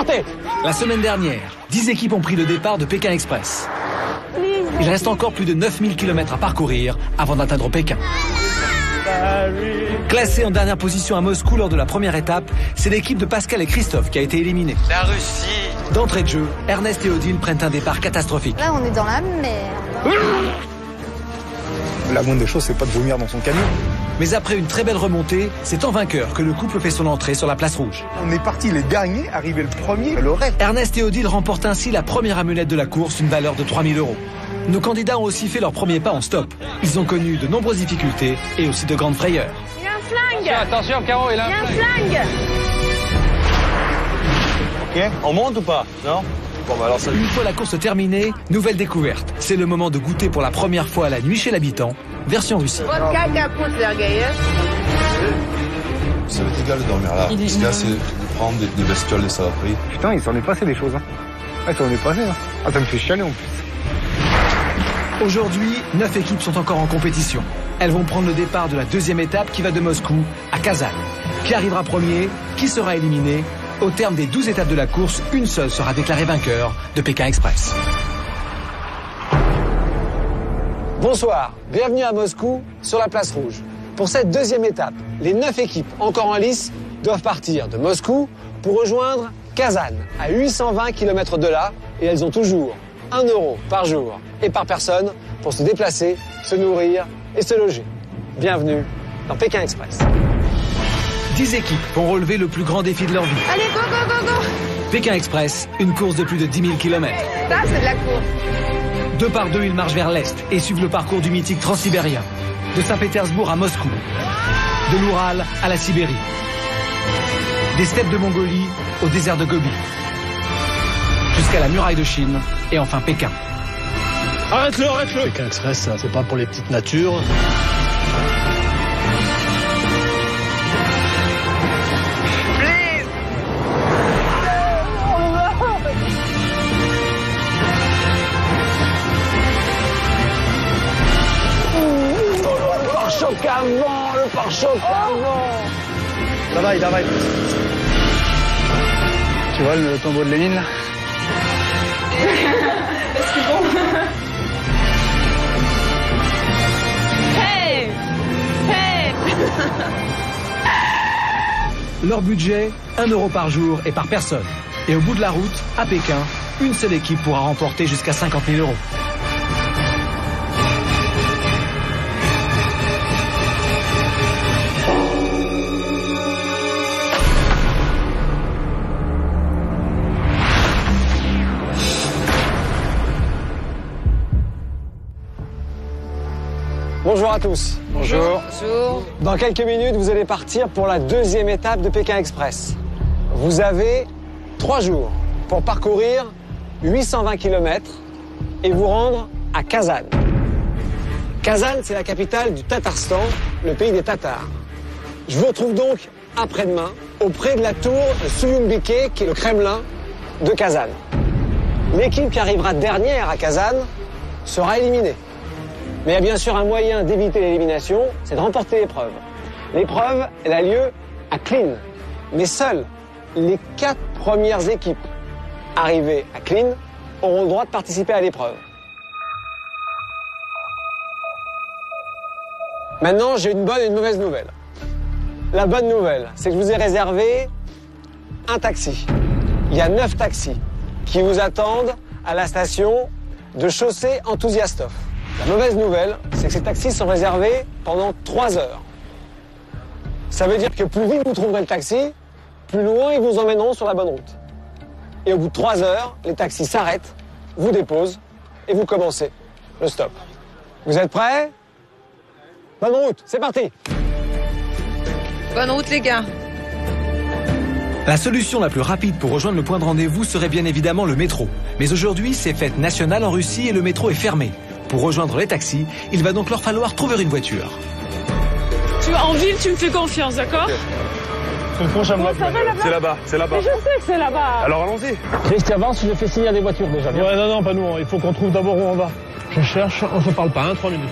Partez! La semaine dernière, 10 équipes ont pris le départ de Pékin Express. Il reste encore plus de 9000 km à parcourir avant d'atteindre Pékin. Classé en dernière position à Moscou lors de la première étape, c'est l'équipe de Pascal et Christophe qui a été éliminée. La Russie. D'entrée de jeu, Ernest et Odile prennent un départ catastrophique. Là, on est dans la merde. La moindre des choses, c'est pas de vomir dans son camion. Mais après une très belle remontée, c'est en vainqueur que le couple fait son entrée sur la place rouge. On est parti les derniers, arrivé le premier, le reste. Ernest et Odile remportent ainsi la première amulette de la course, une valeur de 3000 €. Nos candidats ont aussi fait leur premier pas en stop. Ils ont connu de nombreuses difficultés et aussi de grandes frayeurs. Il y a un flingue. Attention, Caro, il a un flingue. Ok, on monte ou pas? Non? Bon, bah alors ça... Une fois la course terminée, nouvelle découverte. C'est le moment de goûter pour la première fois à la nuit chez l'habitant, version Russie. Vodka, caput, vergueilleuse. Ça va être égal de dormir là. Parce que là, c'est de prendre des bestioles, des saloperies. Putain, il s'en est passé des choses. Hein. Ouais, ça en est passé. Hein. Ah, ça me fait chialer en plus. Aujourd'hui, 9 équipes sont encore en compétition. Elles vont prendre le départ de la deuxième étape qui va de Moscou à Kazan. Qui arrivera premier? Qui sera éliminé? Au terme des 12 étapes de la course, une seule sera déclarée vainqueur de Pékin Express. Bonsoir, bienvenue à Moscou sur la place rouge. Pour cette deuxième étape, les 9 équipes encore en lice doivent partir de Moscou pour rejoindre Kazan, à 820 km de là, et elles ont toujours 1 € par jour et par personne pour se déplacer, se nourrir et se loger. Bienvenue dans Pékin Express. 10 équipes vont relever le plus grand défi de leur vie. Allez, go, go, go, go. Pékin Express, une course de plus de 10 000 km. Ça, c'est de la course. 2 par 2, ils marchent vers l'est et suivent le parcours du mythique transsibérien. De Saint-Pétersbourg à Moscou. De l'Oural à la Sibérie. Des steppes de Mongolie au désert de Gobi. Jusqu'à la muraille de Chine et enfin Pékin. Arrête-le, arrête-le. Pékin Express, c'est pas pour les petites natures. Pare-choc avant, le pare-choc avant. Давай, давай. Tu vois le tombeau de Lénine là? C'est bon. Hey! Hey! Leur budget, 1 € par jour et par personne. Et au bout de la route, à Pékin, une seule équipe pourra remporter jusqu'à 50 000 €. Bonjour à tous. Bonjour. Bonjour. Dans quelques minutes, vous allez partir pour la deuxième étape de Pékin Express. Vous avez 3 jours pour parcourir 820 km et vous rendre à Kazan. Kazan, c'est la capitale du Tatarstan, le pays des Tatars. Je vous retrouve donc après-demain, auprès de la tour de Suyumbike, qui est le Kremlin de Kazan. L'équipe qui arrivera dernière à Kazan sera éliminée. Mais il y a bien sûr un moyen d'éviter l'élimination, c'est de remporter l'épreuve. L'épreuve, elle a lieu à Klin. Mais seules les 4 premières équipes arrivées à Klin auront le droit de participer à l'épreuve. Maintenant, j'ai une bonne et une mauvaise nouvelle. La bonne nouvelle, c'est que je vous ai réservé un taxi. Il y a 9 taxis qui vous attendent à la station de Chaussée Enthousiastov. La mauvaise nouvelle, c'est que ces taxis sont réservés pendant 3 heures. Ça veut dire que plus vite vous trouverez le taxi, plus loin ils vous emmèneront sur la bonne route. Et au bout de 3 heures, les taxis s'arrêtent, vous déposent et vous commencez le stop. Vous êtes prêts? Bonne route, c'est parti! Bonne route, les gars. La solution la plus rapide pour rejoindre le point de rendez-vous serait bien évidemment le métro. Mais aujourd'hui, c'est fête nationale en Russie et le métro est fermé. Pour rejoindre les taxis, il va donc leur falloir trouver une voiture. En ville, tu me fais confiance, d'accord? C'est là-bas, c'est là-bas. Je sais que c'est là-bas. Alors allons-y. Christ, avance, je fais signer à des voitures déjà. Ouais, non, pas nous. Il faut qu'on trouve d'abord où on va. Je cherche, on se parle pas, 3 minutes.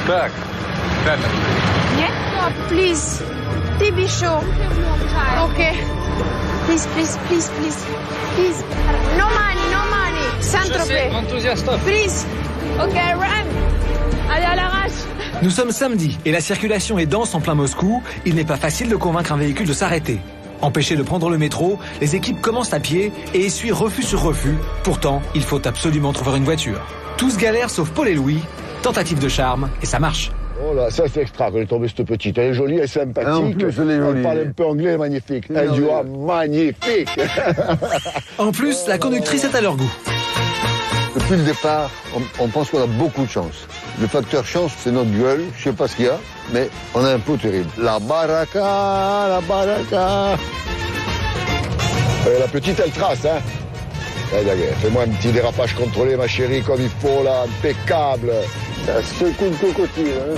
back. Yes? No, please. Be sure. Okay. Please, please, please, please. Please. No money, no money. Saint-Tropez. Enthousiaste. Please. Okay, run. Allez, à l'arrache. Nous sommes samedi et la circulation est dense en plein Moscou. Il n'est pas facile de convaincre un véhicule de s'arrêter. Empêchés de prendre le métro, les équipes commencent à pied et essuient refus sur refus. Pourtant, il faut absolument trouver une voiture. Tous galèrent sauf Paul et Louis. Tentative de charme et ça marche. Oh là, ça c'est extra qu'elle est tombée cette petite. Elle est jolie, elle est sympathique. En plus, elle est jolie. Elle parle un peu anglais, elle est magnifique. Elle dit ah, magnifique. En plus, la conductrice est à leur goût. Depuis le départ, on pense qu'on a beaucoup de chance. Le facteur chance, c'est notre gueule. Je sais pas ce qu'il y a, mais on a un pot terrible. La baraka, la baraka. La petite, elle trace, hein. Fais-moi un petit dérapage contrôlé, ma chérie, comme il faut, là, impeccable. Ça secoue le cocotier, hein.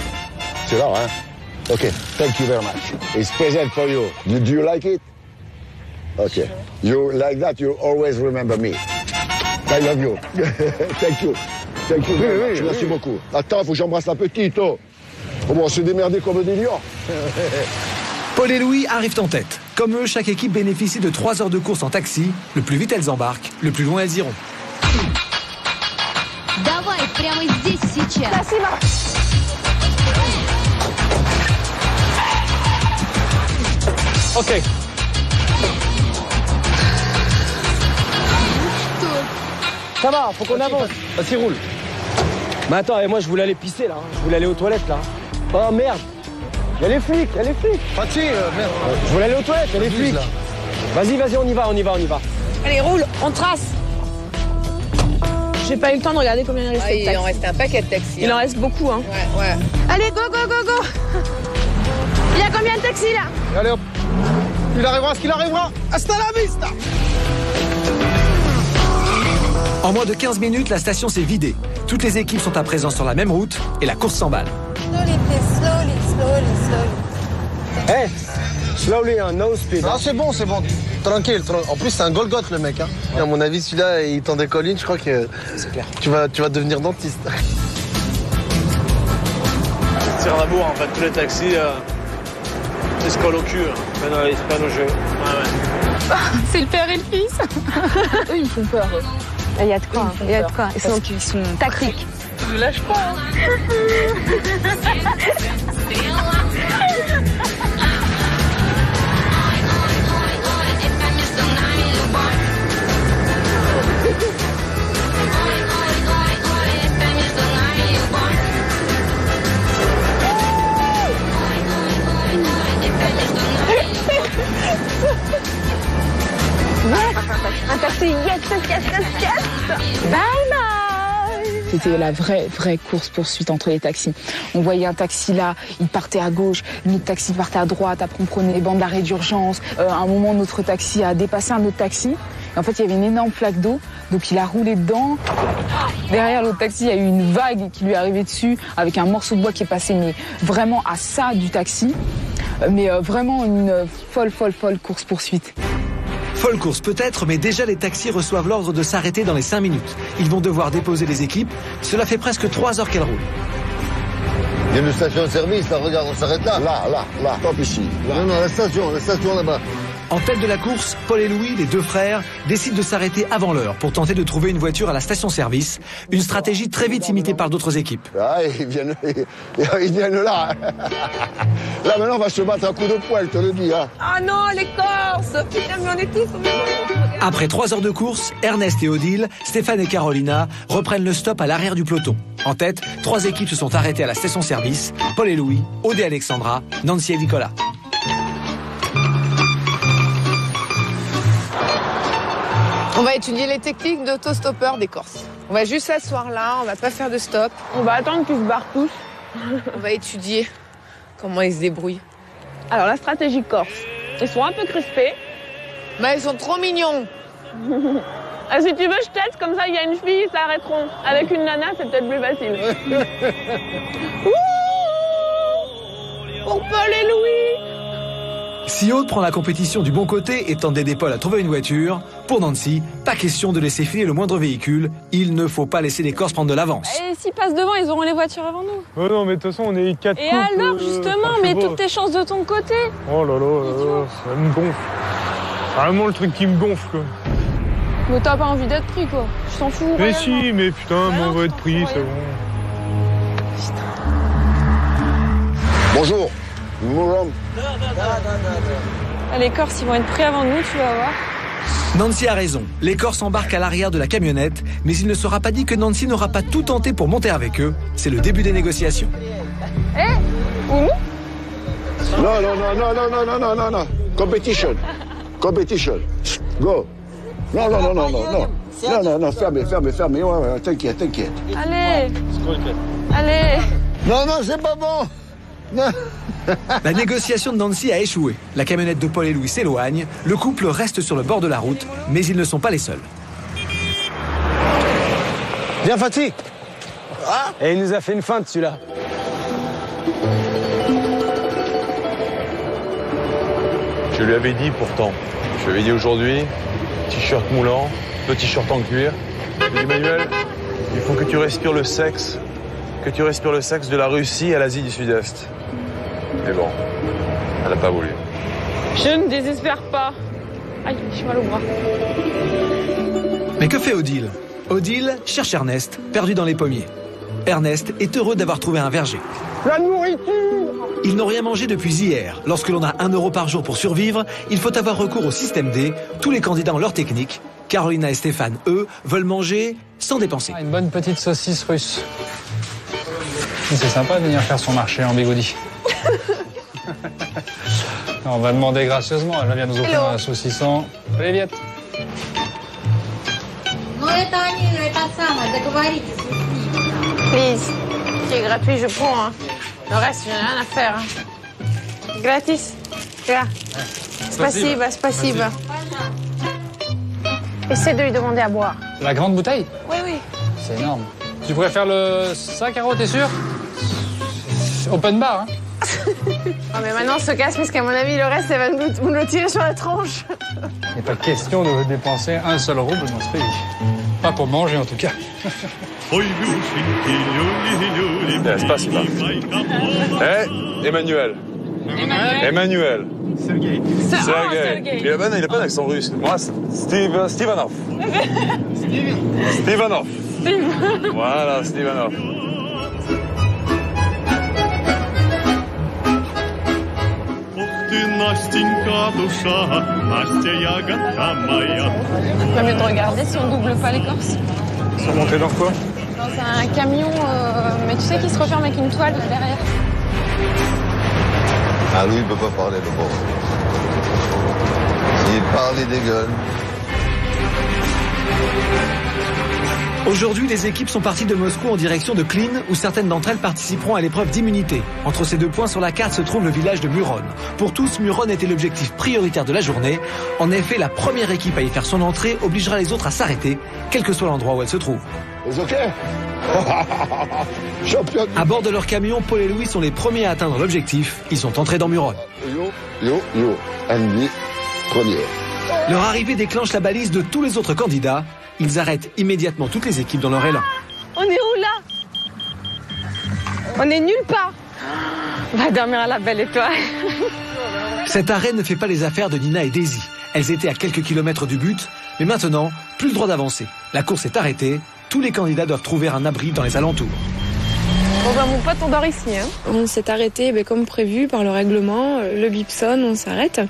C'est là, hein. OK, thank you very much. It's present for you. Do you like it? OK. You like that, you always remember me. I love you. Thank you. Thank you very much. Merci beaucoup. Attends, faut que j'embrasse la petite, oh. Oh bon, on s'est démerdé comme des lions. Paul et Louis arrivent en tête. Comme eux, chaque équipe bénéficie de 3 heures de course en taxi. Le plus vite elles embarquent, le plus loin elles iront. Давай, прямо здесь, сейчас. Спасибо. OK. Ça va, faut qu'on avance. Vas-y, roule. Mais attends, et moi je voulais aller pisser là. Je voulais aller aux toilettes là. Oh merde. Il y a les flics, il y a les flics. Fatih, merde. Je voulais aller aux toilettes, il y a les flics. Vas-y, vas-y, on y va, on y va, on y va. Allez, roule, on trace. J'ai pas eu le temps de regarder combien il restait de Il taxis. en reste un paquet de taxis. Il en reste beaucoup, hein. Ouais, ouais. Allez, go, go, go, go. Il y a combien de taxis là? Allez hop. Il arrivera ce qu'il arrivera. Hasta la vista. En moins de 15 minutes, la station s'est vidée. Toutes les équipes sont à présent sur la même route et la course s'emballe. Slowly, please, slowly, slowly, slowly. Hey, slowly, hein, no speed. Ah, c'est bon, c'est bon. Tranquille. En plus, c'est un Golgoth, le mec. Hein. Et à mon avis, celui-là, il t'en décolle une. Je crois que C'est clair. tu vas devenir dentiste. C'est la bourre en fait, tous les taxis, ils se collent au cul. Mais non, c'est pas nos jeux. Ouais. C'est le père et le fils. Eux, ils font peur. Il y a de quoi, il y a de quoi. Ils sont tactiques. Je lâche pas. Un taxi, yes. Bye bye. C'était la vraie course-poursuite entre les taxis. On voyait un taxi là, il partait à gauche, l'autre taxi partait à droite, après on prenait les bandes d'arrêt d'urgence. À un moment, notre taxi a dépassé un autre taxi. Et en fait, il y avait une énorme flaque d'eau, donc il a roulé dedans. Derrière l'autre taxi, il y a eu une vague qui lui est arrivée dessus, avec un morceau de bois qui est passé, mais vraiment à ça du taxi. Mais vraiment une folle course-poursuite. Folle course peut-être, mais déjà les taxis reçoivent l'ordre de s'arrêter dans les 5 minutes. Ils vont devoir déposer les équipes. Cela fait presque 3 heures qu'elles roulent. Il y a une station-service, là, regarde, on s'arrête là. Là, top ici. Non, la station là-bas. En tête de la course, Paul et Louis, les deux frères, décident de s'arrêter avant l'heure pour tenter de trouver une voiture à la station-service. Une stratégie très vite imitée par d'autres équipes. Ah, ils viennent là. Là, maintenant, on va se battre un coup de poing, je te le dis. Hein. Ah non, les Corses. Putain, mais on est tous au même moment. Après 3 heures de course, Ernest et Odile, Stéphane et Carolina reprennent le stop à l'arrière du peloton. En tête, 3 équipes se sont arrêtées à la station-service. Paul et Louis, Aude et Alexandra, Nancy et Nicolas. On va étudier les techniques d'autostoppeur des Corses. On va juste s'asseoir là, on va pas faire de stop. On va attendre qu'ils se barrent tous. On va étudier comment ils se débrouillent. Alors, la stratégie corse. Ils sont un peu crispés. Mais ils sont trop mignons. Ah, si tu veux, je teste, comme ça, il y a une fille, ils s'arrêteront. Avec une nana, c'est peut-être plus facile. Pour Paul et Louis. Si Aude prend la compétition du bon côté et tente d'aider Paul à trouver une voiture, pour Nancy, pas question de laisser filer le moindre véhicule. Il ne faut pas laisser les Corses prendre de l'avance. Et s'ils passent devant, ils auront les voitures avant nous. Oh non, mais de toute façon, on est 4 Et alors, justement, mets toutes tes chances de ton côté. Oh là là, ça me gonfle. Vraiment le truc qui me gonfle, quoi. Mais t'as pas envie d'être pris, quoi. Je t'en fous. Mais si, mais putain, on va être pris, c'est bon. Bonjour. Bonjour. Les Corses, ils vont être pris avant nous, tu vas voir. Nancy a raison. Les Corses embarquent à l'arrière de la camionnette, mais il ne sera pas dit que Nancy n'aura pas tout tenté pour monter avec eux. C'est le début des négociations. Non, non, non, non, non, non, non, non, non, non. Competition. Competition. Go. Non, non, non, non, non, non. Non, non, non, fermez. Ouais, ouais, t'inquiète. Allez. Allez. Non, non, c'est pas bon. Non. La négociation de Nancy a échoué. La camionnette de Paul et Louis s'éloigne. Le couple reste sur le bord de la route, mais ils ne sont pas les seuls. Viens, Fatih. Et il nous a fait une feinte, celui-là. Je lui avais dit pourtant. Je lui avais dit aujourd'hui, t-shirt moulant, petit t-shirt en cuir. J'ai dit, Emmanuel, il faut que tu respires le sexe. Que tu respires le sexe de la Russie à l'Asie du Sud-Est. Mais bon, elle n'a pas voulu. Je ne désespère pas. Aïe, j'ai mal au bras. Mais que fait Odile? Odile cherche Ernest, perdu dans les pommiers. Ernest est heureux d'avoir trouvé un verger. La nourriture! Ils n'ont rien mangé depuis hier. Lorsque l'on a 1 euro par jour pour survivre, il faut avoir recours au système D. Tous les candidats ont leur technique. Carolina et Stéphane, eux, veulent manger sans dépenser. Une bonne petite saucisse russe. C'est sympa de venir faire son marché en bigoudi. On va demander gracieusement. Elle vient nous offrir un saucisson. Allez, Viette. Please. C'est gratuit, je prends. Hein. Le reste, j'ai rien à faire. Hein. Gratis. Là. Spasiba. Essaie de lui demander à boire. La grande bouteille? Oui. C'est énorme. Tu pourrais faire le sac, Caro, t'es sûr? Open bar, hein? Oh, mais maintenant, on se casse parce qu'à mon avis, le reste, elle va nous le tirer sur la tranche. Il n'est pas question de dépenser un seul rouble dans ce pays. Pas pour manger, en tout cas. Spasiba. Emmanuel. Sergei. Il a pas un accent russe. Moi, Stevanov. Stevanov. Voilà, Stevanov. C'est pas mieux de regarder si on double pas les Corses. Ils sont montés dans quoi? Dans un camion, mais tu sais, qui se referme avec une toile derrière. Ah, lui, il ne peut pas parler de bon. Il parle, il dégueule. Aujourd'hui, les équipes sont parties de Moscou en direction de Klin, où certaines d'entre elles participeront à l'épreuve d'immunité. Entre ces 2 points sur la carte se trouve le village de Muron. Pour tous, Muron était l'objectif prioritaire de la journée. En effet, la première équipe à y faire son entrée obligera les autres à s'arrêter, quel que soit l'endroit où elle se trouve. OK. Champion. À bord de leur camion, Paul et Louis sont les premiers à atteindre l'objectif. Ils sont entrés dans Muron. Yo. Andy, premier. Leur arrivée déclenche la balise de tous les autres candidats. Ils arrêtent immédiatement toutes les équipes dans leur élan. On est où là? On est nulle part. On va dormir à la belle étoile. Cet arrêt ne fait pas les affaires de Nina et Daisy. Elles étaient à quelques kilomètres du but, mais maintenant, plus le droit d'avancer. La course est arrêtée. Tous les candidats doivent trouver un abri dans les alentours. Bon bah mon pote, on dort ici. Hein. On s'est arrêté comme prévu par le règlement, le Bipson, on s'arrête.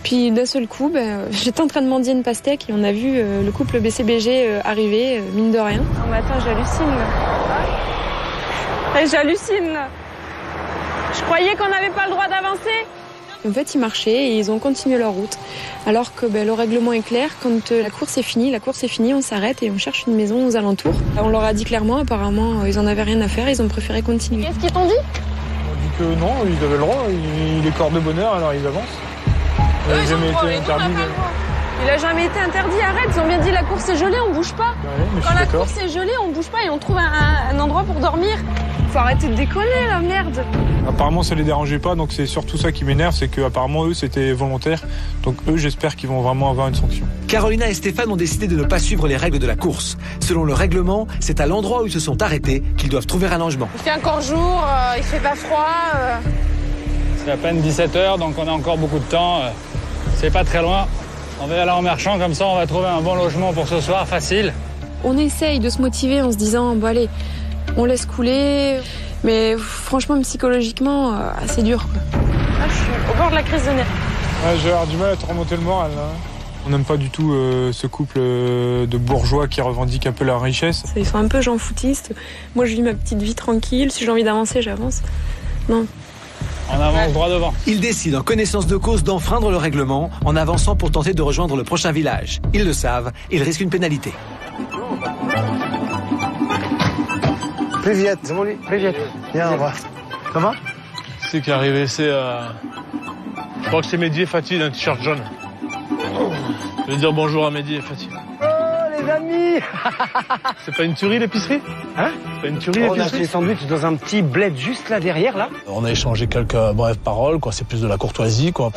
Puis d'un seul coup, j'étais en train de mendier une pastèque et on a vu le couple BCBG arriver, mine de rien. Non mais attends, j'hallucine là. J'hallucine là. Je croyais qu'on n'avait pas le droit d'avancer. En fait, ils marchaient et ils ont continué leur route. Alors que le règlement est clair, quand la course est finie, on s'arrête et on cherche une maison aux alentours. On leur a dit clairement, apparemment, ils en avaient rien à faire, ils ont préféré continuer. Qu'est-ce qu'ils t'ont dit? On dit que non, ils avaient le droit, il est corps de bonheur, alors ils avancent. Ils n'ont jamais été interdits. Il a jamais été interdit, arrête. Ils ont bien dit la course est gelée, on bouge pas. Ouais, quand la course est gelée, on bouge pas et on trouve un endroit pour dormir. Faut arrêter de déconner, la merde. Apparemment, ça les dérangeait pas, donc c'est surtout ça qui m'énerve, c'est qu'apparemment, eux, c'était volontaire. Donc eux, j'espère qu'ils vont vraiment avoir une sanction. Carolina et Stéphane ont décidé de ne pas suivre les règles de la course. Selon le règlement, c'est à l'endroit où ils se sont arrêtés qu'ils doivent trouver un logement. Il fait encore jour, il fait pas froid. C'est à peine 17h, donc on a encore beaucoup de temps. C'est pas très loin. On va aller en marchant, comme ça on va trouver un bon logement pour ce soir, facile. On essaye de se motiver en se disant, bon allez, on laisse couler. Mais franchement, psychologiquement, c'est dur, quoi. Là, je suis au bord de la crise de nerfs. Ouais, j'ai avoir du mal à te remonter le moral, là. On n'aime pas du tout ce couple de bourgeois qui revendiquent un peu leur richesse. Ils sont un peu gens foutistes. Moi, je vis ma petite vie tranquille. Si j'ai envie d'avancer, j'avance. Non. On avance droit devant. Ils décident en connaissance de cause d'enfreindre le règlement en avançant pour tenter de rejoindre le prochain village. Ils le savent, ils risquent une pénalité. Привет. Привет. Viens, on va. Ça va? C'est qui est arrivé, c'est... Je crois que c'est Mehdi et Fatih d'un t-shirt jaune. Je vais dire bonjour à Mehdi et Fatih. Oh, les amis. C'est pas une tuerie l'épicerie? Hein? C'est pas une tuerie On a l'épicerie? acheté des sandwichs dans un petit bled juste là derrière, là. On a échangé quelques brèves paroles, quoi. C'est plus de la courtoisie, quoi.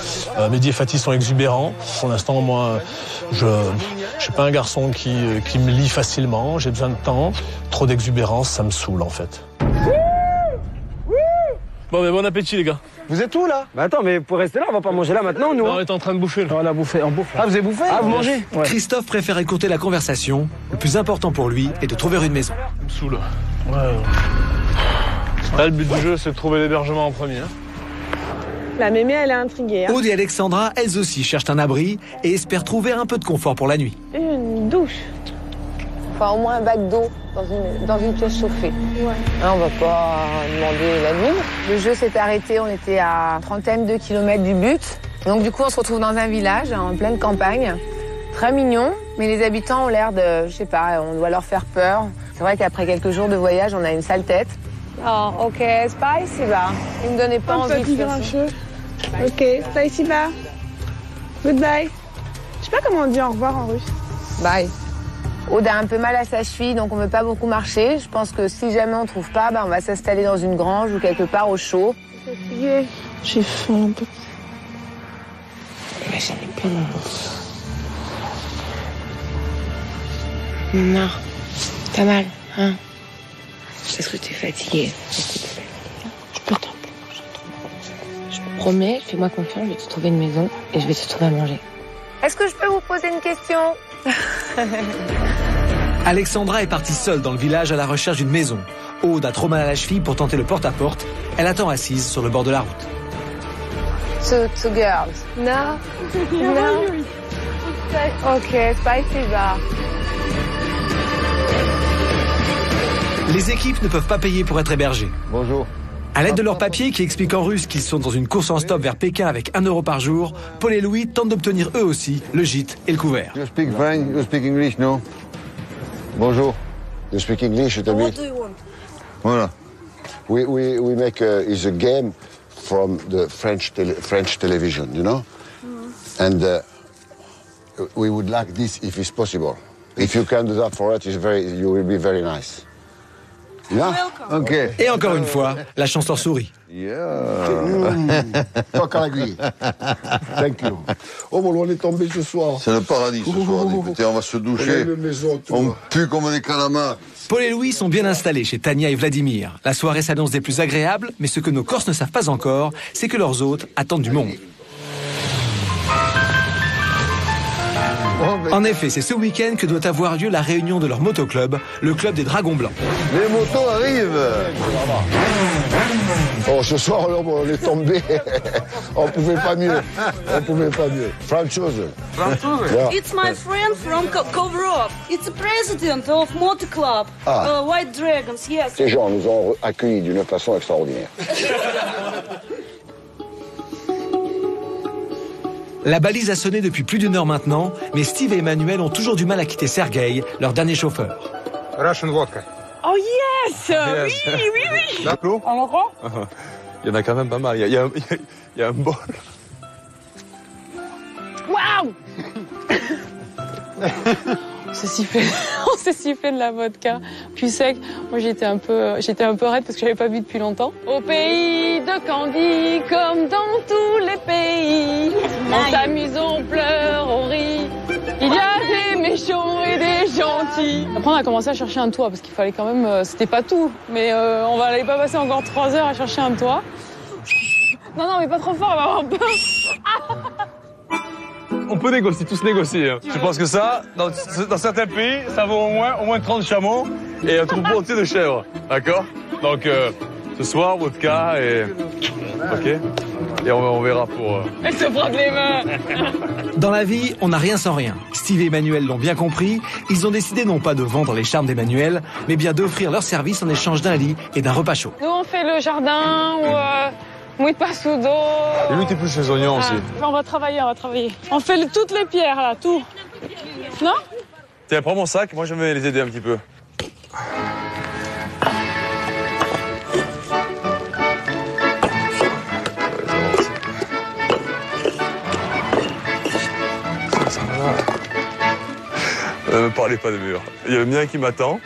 Mehdi et Fatih sont exubérants. Pour l'instant, moi, je suis pas un garçon qui me lie facilement. J'ai besoin de temps. Trop d'exubérance, ça me saoule, en fait. Bon, mais bon appétit, les gars. Vous êtes où, là? Bah attends, mais pour rester là, on va pas manger là maintenant, nous. Non, on est en train de bouffer, là. On a bouffé, on bouffe. Ah, vous avez bouffé? Ah, vous mangez? Ouais. Christophe préfère écourter la conversation. Le plus important pour lui est de trouver une maison. Ça me saoule. Ouais. Là, le but du jeu, c'est de trouver l'hébergement en premier. Hein. La mémé, elle est intriguée. Aude et Alexandra, elles aussi, cherchent un abri et espèrent trouver un peu de confort pour la nuit. Une douche. Enfin, au moins un bac d'eau dans une pièce chauffée. Ouais. Hein, on va pas demander la lune. Le jeu s'est arrêté, on était à 30 de kilomètres du but. Donc du coup, on se retrouve dans un village, en pleine campagne. Très mignon, mais les habitants ont l'air de, je sais pas, on doit leur faire peur. C'est vrai qu'après quelques jours de voyage, on a une sale tête. Oh, ok, spasiba. Il me donnait pas envie de faire ça. Ok, spasiba. Goodbye. Je sais pas comment on dit au revoir en russe. Bye. Aude a un peu mal à sa cheville, donc on ne veut pas beaucoup marcher. Je pense que si jamais on ne trouve pas, on va s'installer dans une grange ou quelque part au chaud. J'ai faim un peu. Mais j'en ai plein. Non, pas mal, hein? Est-ce que tu es fatiguée? Je peux t'en plus. Je te promets, fais-moi confiance, je vais te trouver une maison et je vais te trouver à manger. Est-ce que je peux vous poser une question? Alexandra est partie seule dans le village à la recherche d'une maison. Aude a trop mal à la cheville pour tenter le porte-à-porte. Elle attend assise sur le bord de la route. Two girls. No? No? Ok, spasiba. Les équipes ne peuvent pas payer pour être hébergées. Bonjour. À l'aide de leurs papiers qui expliquent en russe qu'ils sont dans une course en stop vers Pékin avec 1 euro par jour, Paul et Louis tentent d'obtenir eux aussi le gîte et le couvert. You speak French, you speak English, no? Bonjour. You speak English, it's a bit. What do you want? Voilà. We make is a game from the French television, you know? And we would like this if it's possible. If you can do that for us, you will be very nice. Yeah? Okay. Et encore une fois, la chance leur sourit. Toc à l'aiguille. Thank you. Oh, bon, on est tombé ce soir. C'est le paradis ce soir. Écoutez, on va se doucher. On pue comme des calamars. Paul et Louis sont bien installés chez Tania et Vladimir. La soirée s'annonce des plus agréables, mais ce que nos Corses ne savent pas encore, c'est que leurs hôtes attendent du monde. En effet, c'est ce week-end que doit avoir lieu la réunion de leur motoclub, le club des Dragons Blancs. Les motos arrivent. Oh, ce soir, on est tombé. On pouvait pas mieux. Franchise. Yeah. It's my friend from Kovrov. It's the president of Motor Club, White Dragons, yes. Ces gens nous ont accueillis d'une façon extraordinaire. La balise a sonné depuis plus d'1 heure maintenant, mais Steve et Emmanuel ont toujours du mal à quitter Sergueï, leur dernier chauffeur. Russian vodka. Oh yes, oui. D'accord. On en prend? Il y en a quand même pas mal. Il y a un bol. Waouh. On s'est sifflé de la vodka, puis sec. Moi, j'étais un peu raide parce que j'avais pas bu depuis longtemps. Au pays de Candy, comme dans tous les pays, on s'amuse, on pleure, on rit. Il y a des méchants et des gentils. Après, on a commencé à chercher un toit parce qu'il fallait quand même. C'était pas tout, mais on va aller pas passer encore 3 heures à chercher un toit. Non, mais pas trop fort, on va avoir peur. On peut négocier, tous négocier. Hein. Je pense que ça, dans certains pays, ça vaut au moins 30 chameaux et un troupeau entier de chèvres. D'accord? Donc, ce soir, vodka et... Ok? Et on verra pour... Elle se frotte les mains. Dans la vie, on n'a rien sans rien. Steve et Emmanuel l'ont bien compris. Ils ont décidé non pas de vendre les charmes d'Emmanuel, mais bien d'offrir leur service en échange d'un lit et d'un repas chaud. Nous, on fait le jardin ou... Mouille pas sous d'eau. Et lui, t'es plus chez les oignons aussi. On va travailler. On fait toutes les pierres, là, tout. Non? Tiens, prends mon sac, moi je vais les aider un petit peu. Ne me parlez pas de mur. Il y a le mien qui m'attend.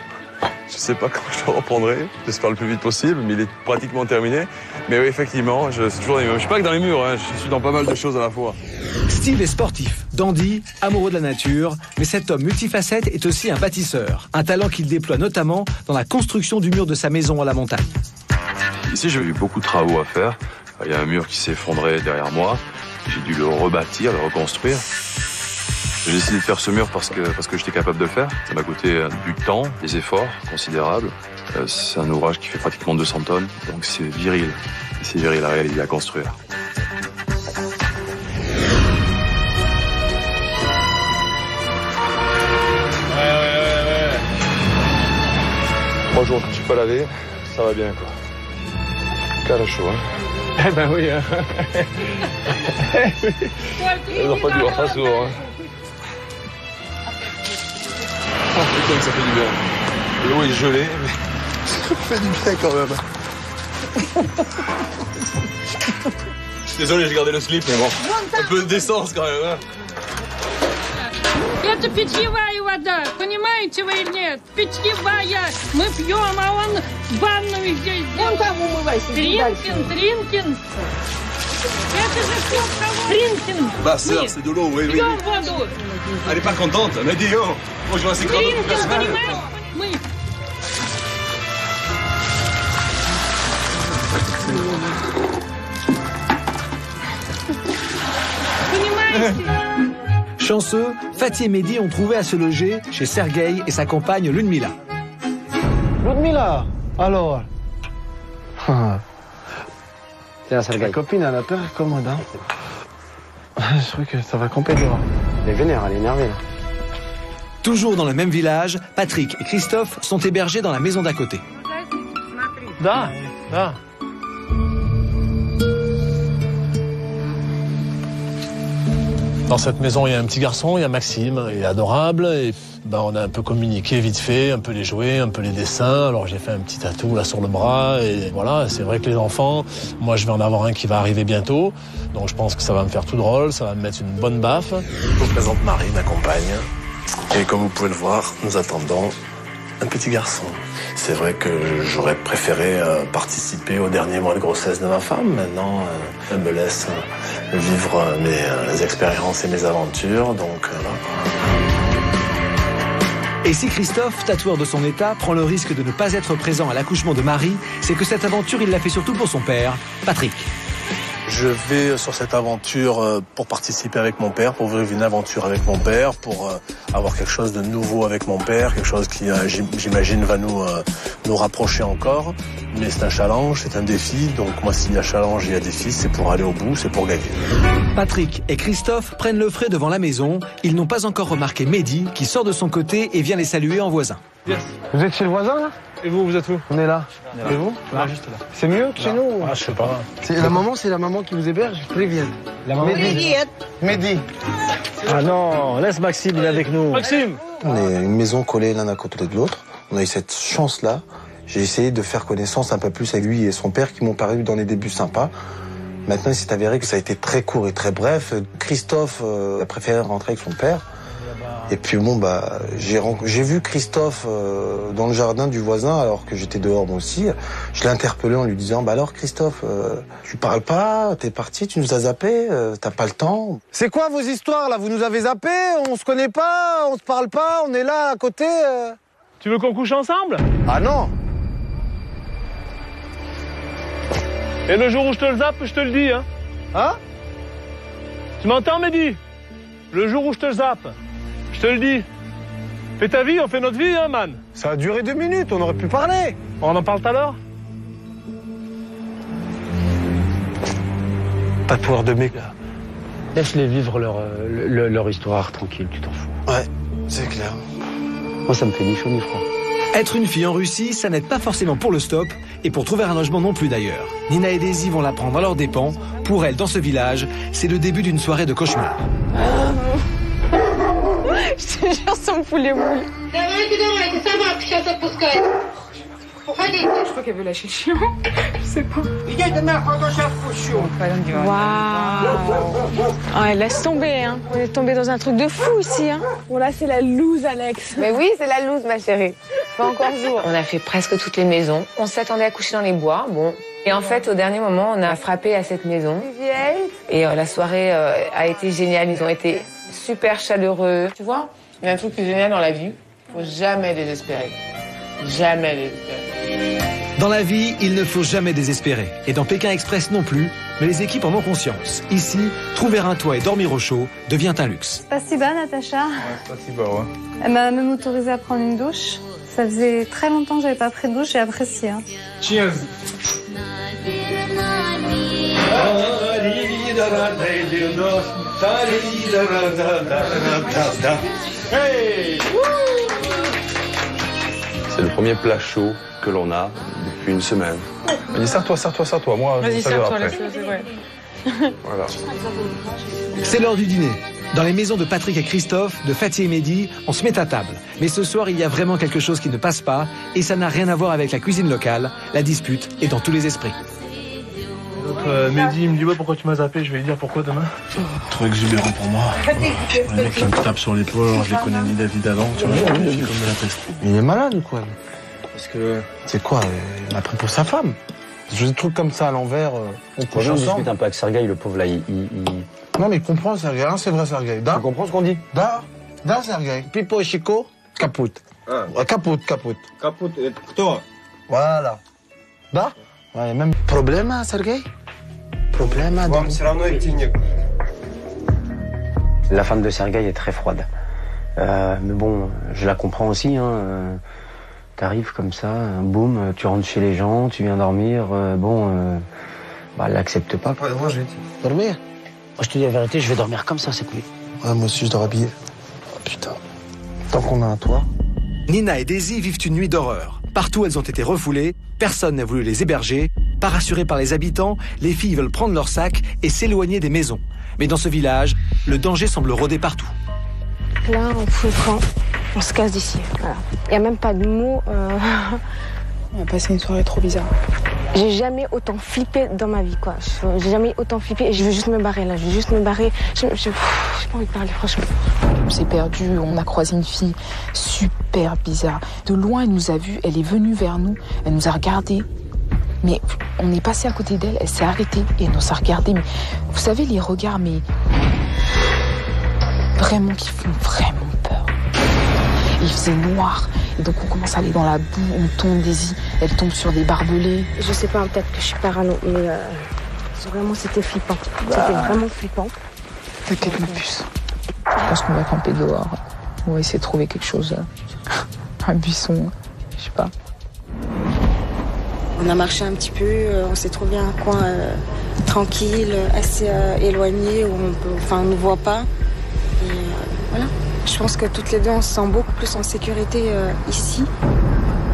Je sais pas quand je le reprendrai. J'espère le plus vite possible, mais il est pratiquement terminé. Mais oui, effectivement, c'est toujours les mêmes. Je suis pas que dans les murs, hein. Je suis dans pas mal de choses à la fois. Steve est sportif, dandy, amoureux de la nature, mais cet homme multifacette est aussi un bâtisseur. Un talent qu'il déploie notamment dans la construction du mur de sa maison à la montagne. Ici, j'ai eu beaucoup de travaux à faire. Il y a un mur qui s'est effondré derrière moi. J'ai dû le rebâtir, le reconstruire. J'ai décidé de faire ce mur parce que j'étais capable de le faire. Ça m'a coûté du temps, des efforts considérables. C'est un ouvrage qui fait pratiquement 200 tonnes, donc c'est viril. C'est viril à réaliser, à construire. Ouais. 3 jours que je suis pas lavé, ça va bien, quoi. Car chaud, hein. Eh ben oui. On n'a pas dû voir ça souvent, hein. Oh putain que ça fait du bien. L'eau est gelée, mais ça fait du bien quand même. Je suis désolé, j'ai gardé le slip, mais bon. Un peu d'essence quand même, hein. Это питьевая вода, понимаете вы или нет? Питьевая. Мы пьем, а он ванную здесь. Вон там умывайся. Тринкин. Это же все Тринкин. Bah sœur, c'est de l'eau, oui. Пьем воду. Elle est pas contente, mais dis oh. Moi je vois assez grave. Тринкин, понимаешь? Мы. Понимаете? Chanceux, Fatih et Mehdi ont trouvé à se loger chez Sergueï et sa compagne Ludmila. Ludmila, alors. Tiens, Sergueï. La copine, elle a peur, commode, hein. Je crois que ça va camper dehors. Elle est vénère, elle est énervée, là. Toujours dans le même village, Patrick et Christophe sont hébergés dans la maison d'à côté. Da. Dans cette maison, il y a un petit garçon, il y a Maxime, il est adorable. Et on a un peu communiqué vite fait, un peu les jouets, un peu les dessins. Alors j'ai fait un petit tatou là sur le bras. Et voilà, c'est vrai que les enfants, moi je vais en avoir un qui va arriver bientôt. Donc je pense que ça va me faire tout drôle, ça va me mettre une bonne baffe. Je vous présente Marie, ma compagne. Et comme vous pouvez le voir, nous attendons un petit garçon. C'est vrai que j'aurais préféré participer au dernier mois de grossesse de ma femme. Maintenant, elle me laisse vivre mes expériences et mes aventures. Donc, Et si Christophe, tatoueur de son état, prend le risque de ne pas être présent à l'accouchement de Marie, c'est que cette aventure, il l'a fait surtout pour son père, Patrick. Je vais sur cette aventure pour participer avec mon père, pour vivre une aventure avec mon père, pour avoir quelque chose de nouveau avec mon père, quelque chose qui, j'imagine, va nous rapprocher encore. Mais c'est un challenge, c'est un défi. Donc moi, s'il y a challenge, il y a défi, c'est pour aller au bout, c'est pour gagner. Patrick et Christophe prennent le frais devant la maison. Ils n'ont pas encore remarqué Mehdi, qui sort de son côté et vient les saluer en voisin. Yes. Vous êtes chez le voisin, là? Et vous êtes où? On est là. Et vous? Là, juste là. C'est mieux que chez nous? Ah, je sais pas. C'est la maman qui vous héberge? Prévienne. La maman. Mehdi. Ah non, laisse Maxime, il est avec nous. Maxime! On est une maison collée l'un à côté de l'autre. On a eu cette chance-là. J'ai essayé de faire connaissance un peu plus avec lui et son père qui m'ont paru dans les débuts sympas. Maintenant, il s'est avéré que ça a été très court et très bref. Christophe a préféré rentrer avec son père. Et puis bon, j'ai vu Christophe dans le jardin du voisin alors que j'étais dehors moi aussi. Je l'ai interpellé en lui disant, alors Christophe, tu parles pas, t'es parti, tu nous as zappé, t'as pas le temps. C'est quoi vos histoires là? Vous nous avez zappé, on se connaît pas, on se parle pas, on est là à côté. Tu veux qu'on couche ensemble? Ah non. Et le jour où je te le zappe, je te le dis, hein? Hein? Tu m'entends, Mehdi? Le jour où je te le zappe, je te le dis. Fais ta vie, on fait notre vie, hein, man. Ça a duré 2 minutes, on aurait pu parler. On en parle tout à l'heure? Pas de pouvoir de mec là. Laisse-les vivre leur histoire tranquille, tu t'en fous. Ouais, c'est clair. Moi, ça me fait ni chaud ni froid. Être une fille en Russie, ça n'aide pas forcément pour le stop et pour trouver un logement non plus d'ailleurs. Nina et Daisy vont la prendre à leurs dépens. Pour elles, dans ce village, c'est le début d'une soirée de cauchemar. Je te jure, ça me fout les boules. Je crois qu'elle veut lâcher le chien. Je sais pas. Waouh. Ouais, laisse tomber, hein. On est tombé dans un truc de fou ici, hein. Bon, là, c'est la loose, Alex. Mais oui, c'est la loose, ma chérie. Pas encore jour. On a fait presque toutes les maisons. On s'attendait à coucher dans les bois, bon. Et en fait, au dernier moment, on a frappé à cette maison. Et la soirée a été géniale. Ils ont été super chaleureux. Tu vois, il y a un truc qui est génial dans la vie. Faut jamais désespérer. Jamais désespérer. Dans la vie, il ne faut jamais désespérer. Et dans Pékin Express non plus, mais les équipes en ont conscience. Ici, trouver un toit et dormir au chaud devient un luxe. Spasiba, Natacha. Spasiba, ouais. Elle m'a même autorisé à prendre une douche. Ça faisait très longtemps que j'avais pas pris de douche, j'ai apprécié. Hein. Cheers. Hey! C'est le premier plat chaud que l'on a depuis une semaine. Vas-y, serre-toi. Moi, vas-y, je vais serre-toi, après. ouais. Voilà. C'est l'heure du dîner. Dans les maisons de Patrick et Christophe, de Fatih et Mehdi, on se met à table. Mais ce soir, il y a vraiment quelque chose qui ne passe pas, et ça n'a rien à voir avec la cuisine locale. La dispute est dans tous les esprits. Mehdi, il me dit, ouais, pourquoi tu m'as zappé? Je vais lui dire pourquoi demain. Trop exubérant pour moi. Les mecs qui me tapent sur l'épaule, je les connais ni David avant, tu vois, je suis comme de la peste. Il est malade ou quoi? Parce que... C'est quoi? Il m'a pris pour sa femme. Je fais des trucs comme ça à l'envers, on couche On ensemble. discute un peu avec Sergueï, le pauvre là, Non mais il comprend Sergueï, hein, c'est vrai Sergueï. Tu comprends ce qu'on dit? Da Sergueï. Pipo et Chico, caput. Caput. Caput, кто? Voilà. Da? Ouais, même problème, Sergueï? Problème. Вам все равно идти некуда. La femme de Sergueï est très froide. Mais bon, je la comprends aussi, hein. T'arrives comme ça, boum, tu rentres chez les gens, tu viens dormir, elle l'accepte pas. Moi, je vais dormir. Moi, je te dis la vérité, je vais dormir comme ça cette nuit. Ouais, moi aussi, je dors habillé. Oh, putain. Tant qu'on a un toit. Nina et Daisy vivent une nuit d'horreur. Partout, elles ont été refoulées, personne n'a voulu les héberger. Pas rassurées par les habitants, les filles veulent prendre leurs sacs et s'éloigner des maisons. Mais dans ce village, le danger semble rôder partout. Là, on fout le camp, on se casse d'ici. Voilà. Il n'y a même pas de mots. On a passé une soirée trop bizarre. J'ai jamais autant flippé dans ma vie, quoi. J'ai jamais autant flippé et je veux juste me barrer, là. Je veux juste me barrer. J'ai pas envie de parler, franchement. On s'est perdu, on a croisé une fille super bizarre. De loin, elle nous a vus, elle est venue vers nous, elle nous a regardés. Mais on est passé à côté d'elle, elle s'est arrêtée et elle nous a regardés. Mais vous savez, les regards, mais vraiment qui font vraiment peur. Il faisait noir et donc on commence à aller dans la boue, on tombe, Daisy, elle tombe sur des barbelés. Je sais pas, peut-être que je suis parano, mais vraiment c'était flippant. C'était vraiment flippant. T'inquiète, ma puce. Je pense qu'on va camper dehors. On va essayer de trouver quelque chose, un buisson, je sais pas. On a marché un petit peu, on s'est trouvé un coin tranquille, assez éloigné, où on ne voit pas. Et voilà. Je pense que toutes les deux, on se sent beaucoup plus en sécurité ici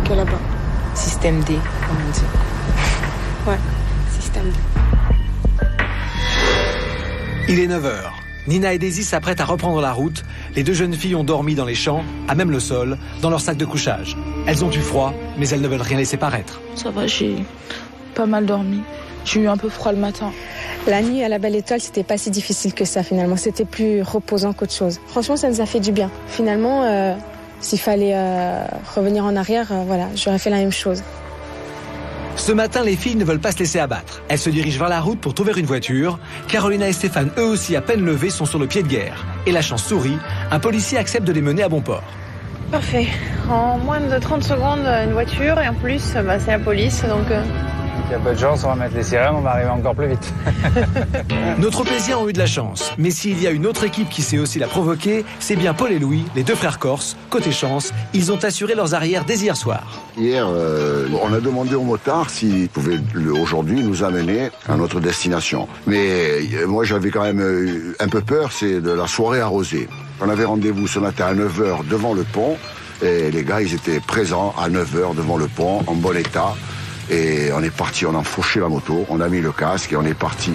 que là-bas. Système D, comme on dit. Ouais, système D. Il est 9h. Nina et Daisy s'apprêtent à reprendre la route. Les deux jeunes filles ont dormi dans les champs, à même le sol, dans leur sac de couchage. Elles ont eu froid, mais elles ne veulent rien laisser paraître. Ça va, j'ai pas mal dormi. J'ai eu un peu froid le matin. La nuit à la Belle Étoile, c'était pas si difficile que ça finalement. C'était plus reposant qu'autre chose. Franchement, ça nous a fait du bien. Finalement, s'il fallait revenir en arrière, voilà, j'aurais fait la même chose. Ce matin, les filles ne veulent pas se laisser abattre. Elles se dirigent vers la route pour trouver une voiture. Carolina et Stéphane, eux aussi à peine levés, sont sur le pied de guerre. Et la chance sourit, un policier accepte de les mener à bon port. Parfait. En moins de 30 secondes, une voiture et en plus, c'est la police, donc... Il y a peu de chance, on va mettre les sirènes, on va arriver encore plus vite. Nos tropéziens ont eu de la chance. Mais s'il y a une autre équipe qui sait aussi la provoquer, c'est bien Paul et Louis, les deux frères corses. Côté chance, ils ont assuré leurs arrières dès hier soir. Hier, on a demandé au motard s'il pouvait aujourd'hui nous amener à notre destination. Mais moi, j'avais quand même un peu peur, c'est de la soirée arrosée. On avait rendez-vous ce matin à 9h devant le pont. Et les gars, ils étaient présents à 9h devant le pont, en bon état. Et on est parti, on a enfourché la moto, on a mis le casque et on est parti.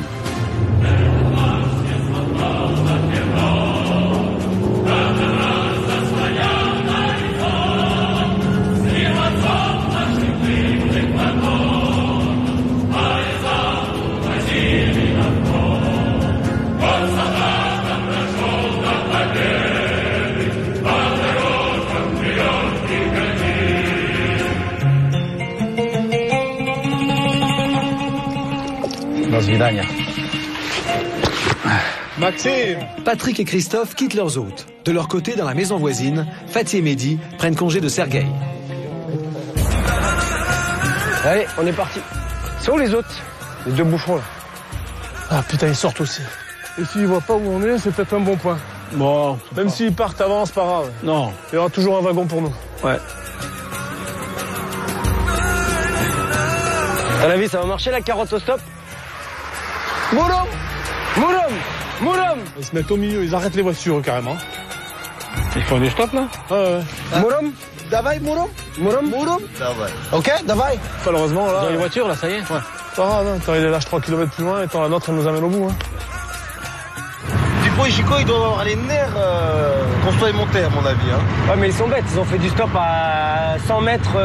Maxime! Patrick et Christophe quittent leurs hôtes. De leur côté, dans la maison voisine, Fatih et Mehdi prennent congé de Sergueï. Allez, on est parti. C'est où les autres? Les deux bouffons là. Ah putain, ils sortent aussi. Et s'ils voient pas où on est, c'est peut-être un bon point. Bon, même s'ils partent avant, c'est pas grave. Non. Il y aura toujours un wagon pour nous. Ouais. À la vie, ça va marcher la carotte au stop? Mouloum! Mouloum! Mouloum! Ils se mettent au milieu, ils arrêtent les voitures carrément. Ils font des stops là? Ouais. Mouloum? Davai, Mouloum? Mouloum? Mouloum? Davai. Ok, Davai. Malheureusement là. Dans les voitures là, ça y est? Ouais. Pas grave, hein. T'as les lâches 3 km plus loin et la nôtre elle nous amène au bout. Hein. Pipo et Chico, ils doivent avoir les nerfs qu'on soit monter à mon avis. Hein. Ouais, mais ils sont bêtes, ils ont fait du stop à 100 mètres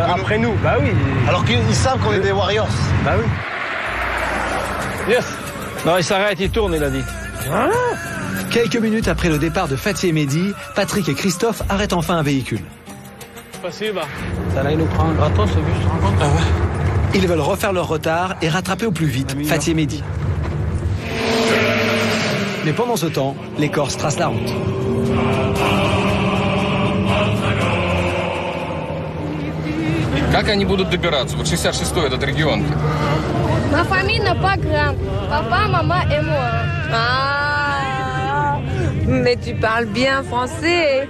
après nous. Bah oui. Alors qu'ils savent qu'on est des Warriors. Bah oui. Yes. Non, il s'arrête, il tourne, il a dit. Ah. Quelques minutes après le départ de Fatih et Mehdi, Patrick et Christophe arrêtent enfin un véhicule. Passez, bah. Ça là, il nous prend un gratos, ce bus, tu te rends compte? Ah ouais. Ils veulent refaire leur retard et rattraper au plus vite Fatih et Mehdi. Mais pendant ce temps, les Corses tracent la route. Как они будут добираться? Вот 66-й этот регион-то. Ma famille n'est pas grande. Papa, maman et moi. Ah, mais tu parles bien français.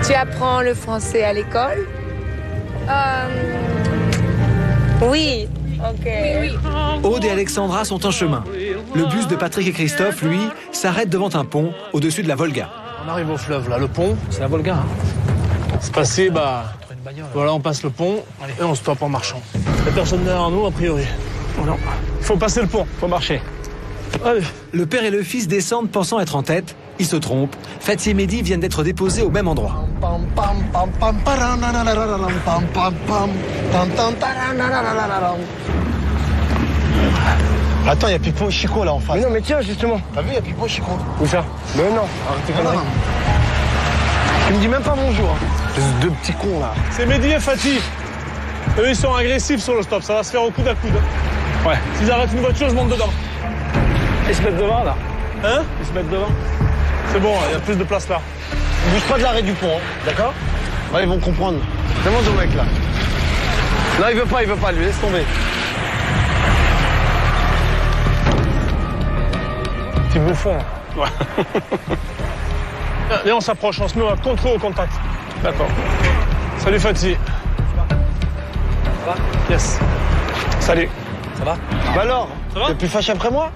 Tu apprends le français à l'école? Oui. Ok. Oui. Aude et Alexandra sont en chemin. Le bus de Patrick et Christophe, lui, s'arrête devant un pont au-dessus de la Volga. On arrive au fleuve là, le pont, c'est la Volga. Hein. C'est passé, bah. Voilà, on passe le pont et on stoppe en marchant. Il n'y a personne derrière nous, a priori. Non. Il faut passer le pont, il faut marcher. Allez. Le père et le fils descendent pensant être en tête. Ils se trompent. Fatih et Mehdi viennent d'être déposés au même endroit. Attends, il y a Pipo et Chico là en face. Mais non, mais tiens, justement. T'as vu, il y a Pipo et Chico. Où ça? Mais non, arrête tes conneries. Tu me dis même pas bonjour. Ces deux petits cons là. C'est Mehdi et Fatih. Eux, ils sont agressifs sur le stop, ça va se faire au coude à coude. Ouais. S'ils arrêtent une voiture, je monte dedans. Ils se mettent devant là. Hein? Ils se mettent devant. C'est bon, il y a plus de place là. Bouge pas de l'arrêt du pont, hein, d'accord? Ouais, ils vont comprendre. Demande au mec là. Non, il veut pas, lui, laisse tomber. Petit bouffon. Ouais. Et on s'approche, on se met à contre au contact. D'accord. Salut Fatih. Ça va? Yes. Salut. Ça va? Bah alors, ça va? t'es plus fâché après moi?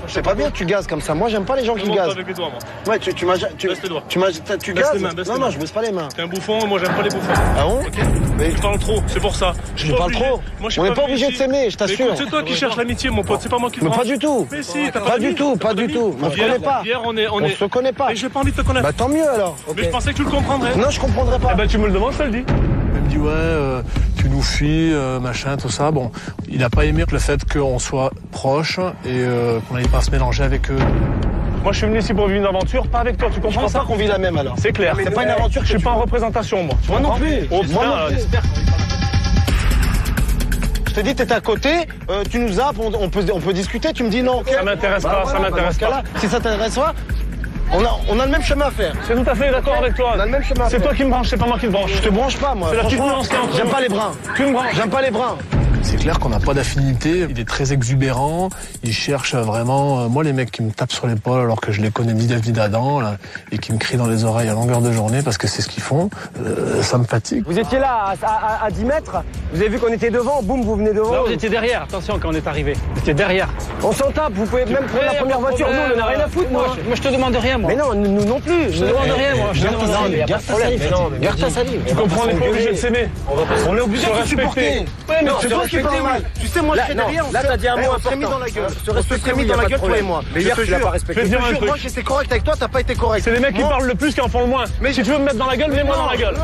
C'est pas bien que tu gazes comme ça. Moi, j'aime pas les gens qui gazent. Avec les doigts, moi. Ouais, tu m'as. Baisse les doigts. Tu baisse gazes? les mains, baisse non, les non, mains. je baisse pas les mains. T'es un bouffon, moi j'aime pas les bouffons. Ah bon? Ok. Mais tu parles trop, c'est pour ça. Je parle trop. Moi, on n'est pas obligé de s'aimer, je t'assure. C'est toi qui cherches l'amitié, mon pote. C'est pas moi qui le Mais pas du tout. Mais si, t'as pas du tout, pas du tout. On se connaît pas. Hier, on se connaît pas. Et j'ai pas envie de te connaître. Bah tant mieux alors. Mais je pensais que tu le comprendrais. Non, je comprendrais pas. Eh ben tu me le demandes, je te le dis. Elle me dit ouais, tu nous fuis, machin, tout ça. Bon, il n'a pas aimé le fait qu'on soit proches et qu'on n'aille pas se mélanger avec eux. Moi, je suis venu ici pour vivre une aventure, pas avec toi, tu comprends ça? Je pense pas qu'on vit la même alors. C'est clair. C'est pas une aventure. Je suis pas en représentation, moi. Moi non plus. Oh, Moi non plus. Je te dis, t'es à côté, tu nous zappes, on peut discuter, tu me dis non. Okay. Ça m'intéresse pas, ça m'intéresse pas. Si ça t'intéresse pas, on a le même chemin à faire. C'est tout à fait d'accord avec toi. On a le même chemin à faire. C'est toi qui me branches, c'est pas moi qui te branche. Je te branche pas, moi. C'est la petite nuance. J'aime pas les brins. Tu me branches. J'aime pas les brins. C'est clair qu'on n'a pas d'affinité. Il est très exubérant. Il cherche vraiment... moi, les mecs qui me tapent sur l'épaule alors que je les connais ni d'Ève ni d'Adam, là, et qui me crient dans les oreilles à longueur de journée parce que c'est ce qu'ils font, ça me fatigue. Vous étiez là à 10 mètres, vous avez vu qu'on était devant, boum, vous venez devant. Là, vous étiez derrière, attention quand on est arrivé. Vous étiez derrière. On s'en tape, vous pouvez même prendre la première voiture, nous on en a rien à foutre, moi. Moi, je te demande rien, moi. Mais non, nous non plus. Je te demande rien, moi. Garde ta salive. Garde ta salive. Tu comprends, on n'est pas obligé de s'aimer. On est obligé de se supporter. Ouais, mais c'est toi qui parles mal. Tu sais, moi, je fais derrière. Là, t'as dit un mot important. On s'est mis dans la gueule. On s'est mis dans la gueule, toi et moi. Mais hier, tu l'as pas respecté. Je vais te dire un truc. Moi, j'étais correct avec toi, t'as pas été correct. C'est les mecs qui parlent le plus qui en font le moins. Mais si tu veux me mettre dans la gueule, mets-moi dans la gueule.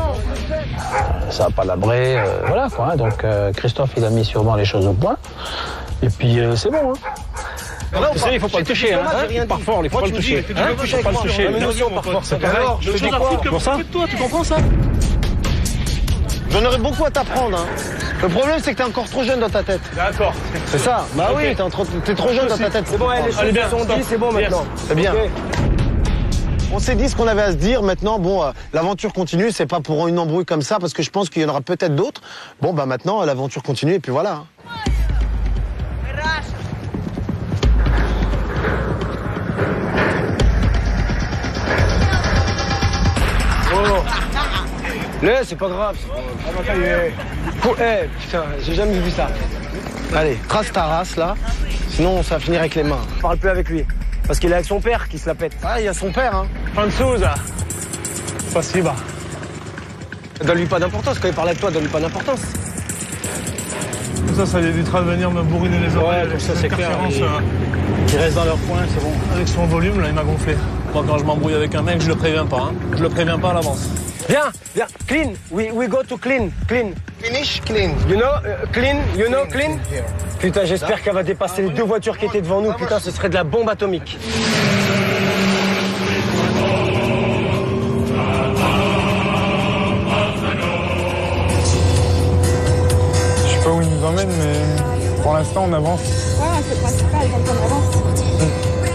Ça n'a pas labré, voilà quoi. Donc Christophe, il a mis sûrement les choses au point. Et puis c'est bon. Tu sais, il faut pas le toucher, hein. Par fort, il faut pas le toucher. Il faut pas le toucher. Alors, je fais quoi pour ça? Toi, tu comprends ça? J'en aurais beaucoup à t'apprendre. Le problème, c'est que t'es encore trop jeune dans ta tête. D'accord. C'est ça. Bah oui, t'es trop jeune dans ta tête. C'est bon, les choses sont dites, c'est bon maintenant. C'est bien. On s'est dit ce qu'on avait à se dire. Maintenant, bon, l'aventure continue. C'est pas pour une embrouille comme ça, parce que je pense qu'il y en aura peut-être d'autres. Bon, bah maintenant, l'aventure continue et puis voilà. Là, c'est pas grave. Putain, j'ai jamais vu ça. Allez, trace ta race là, sinon ça va finir avec les mains. Parle plus avec lui, parce qu'il est avec son père qui se la pète. Ah, il y a son père, hein. Franzouza. Spasiba. Donne-lui pas d'importance, quand il parle avec toi, donne-lui pas d'importance. Ça évitera de venir me bourriner les oreilles. Ouais, ça c'est clair. Ils restent dans leur coin, c'est bon. Avec son volume, là, il m'a gonflé. Moi, quand je m'embrouille avec un mec, je le préviens pas. Hein. Je le préviens pas à l'avance. Viens, clean. We go to clean. Finish, clean. You know, clean. You know, clean. Putain, j'espère qu'elle va dépasser les deux voitures qui étaient devant nous. Putain, ce serait de la bombe atomique. Je sais pas où il nous emmène, mais pour l'instant, on avance. Ouais, c'est le principal quand on avance.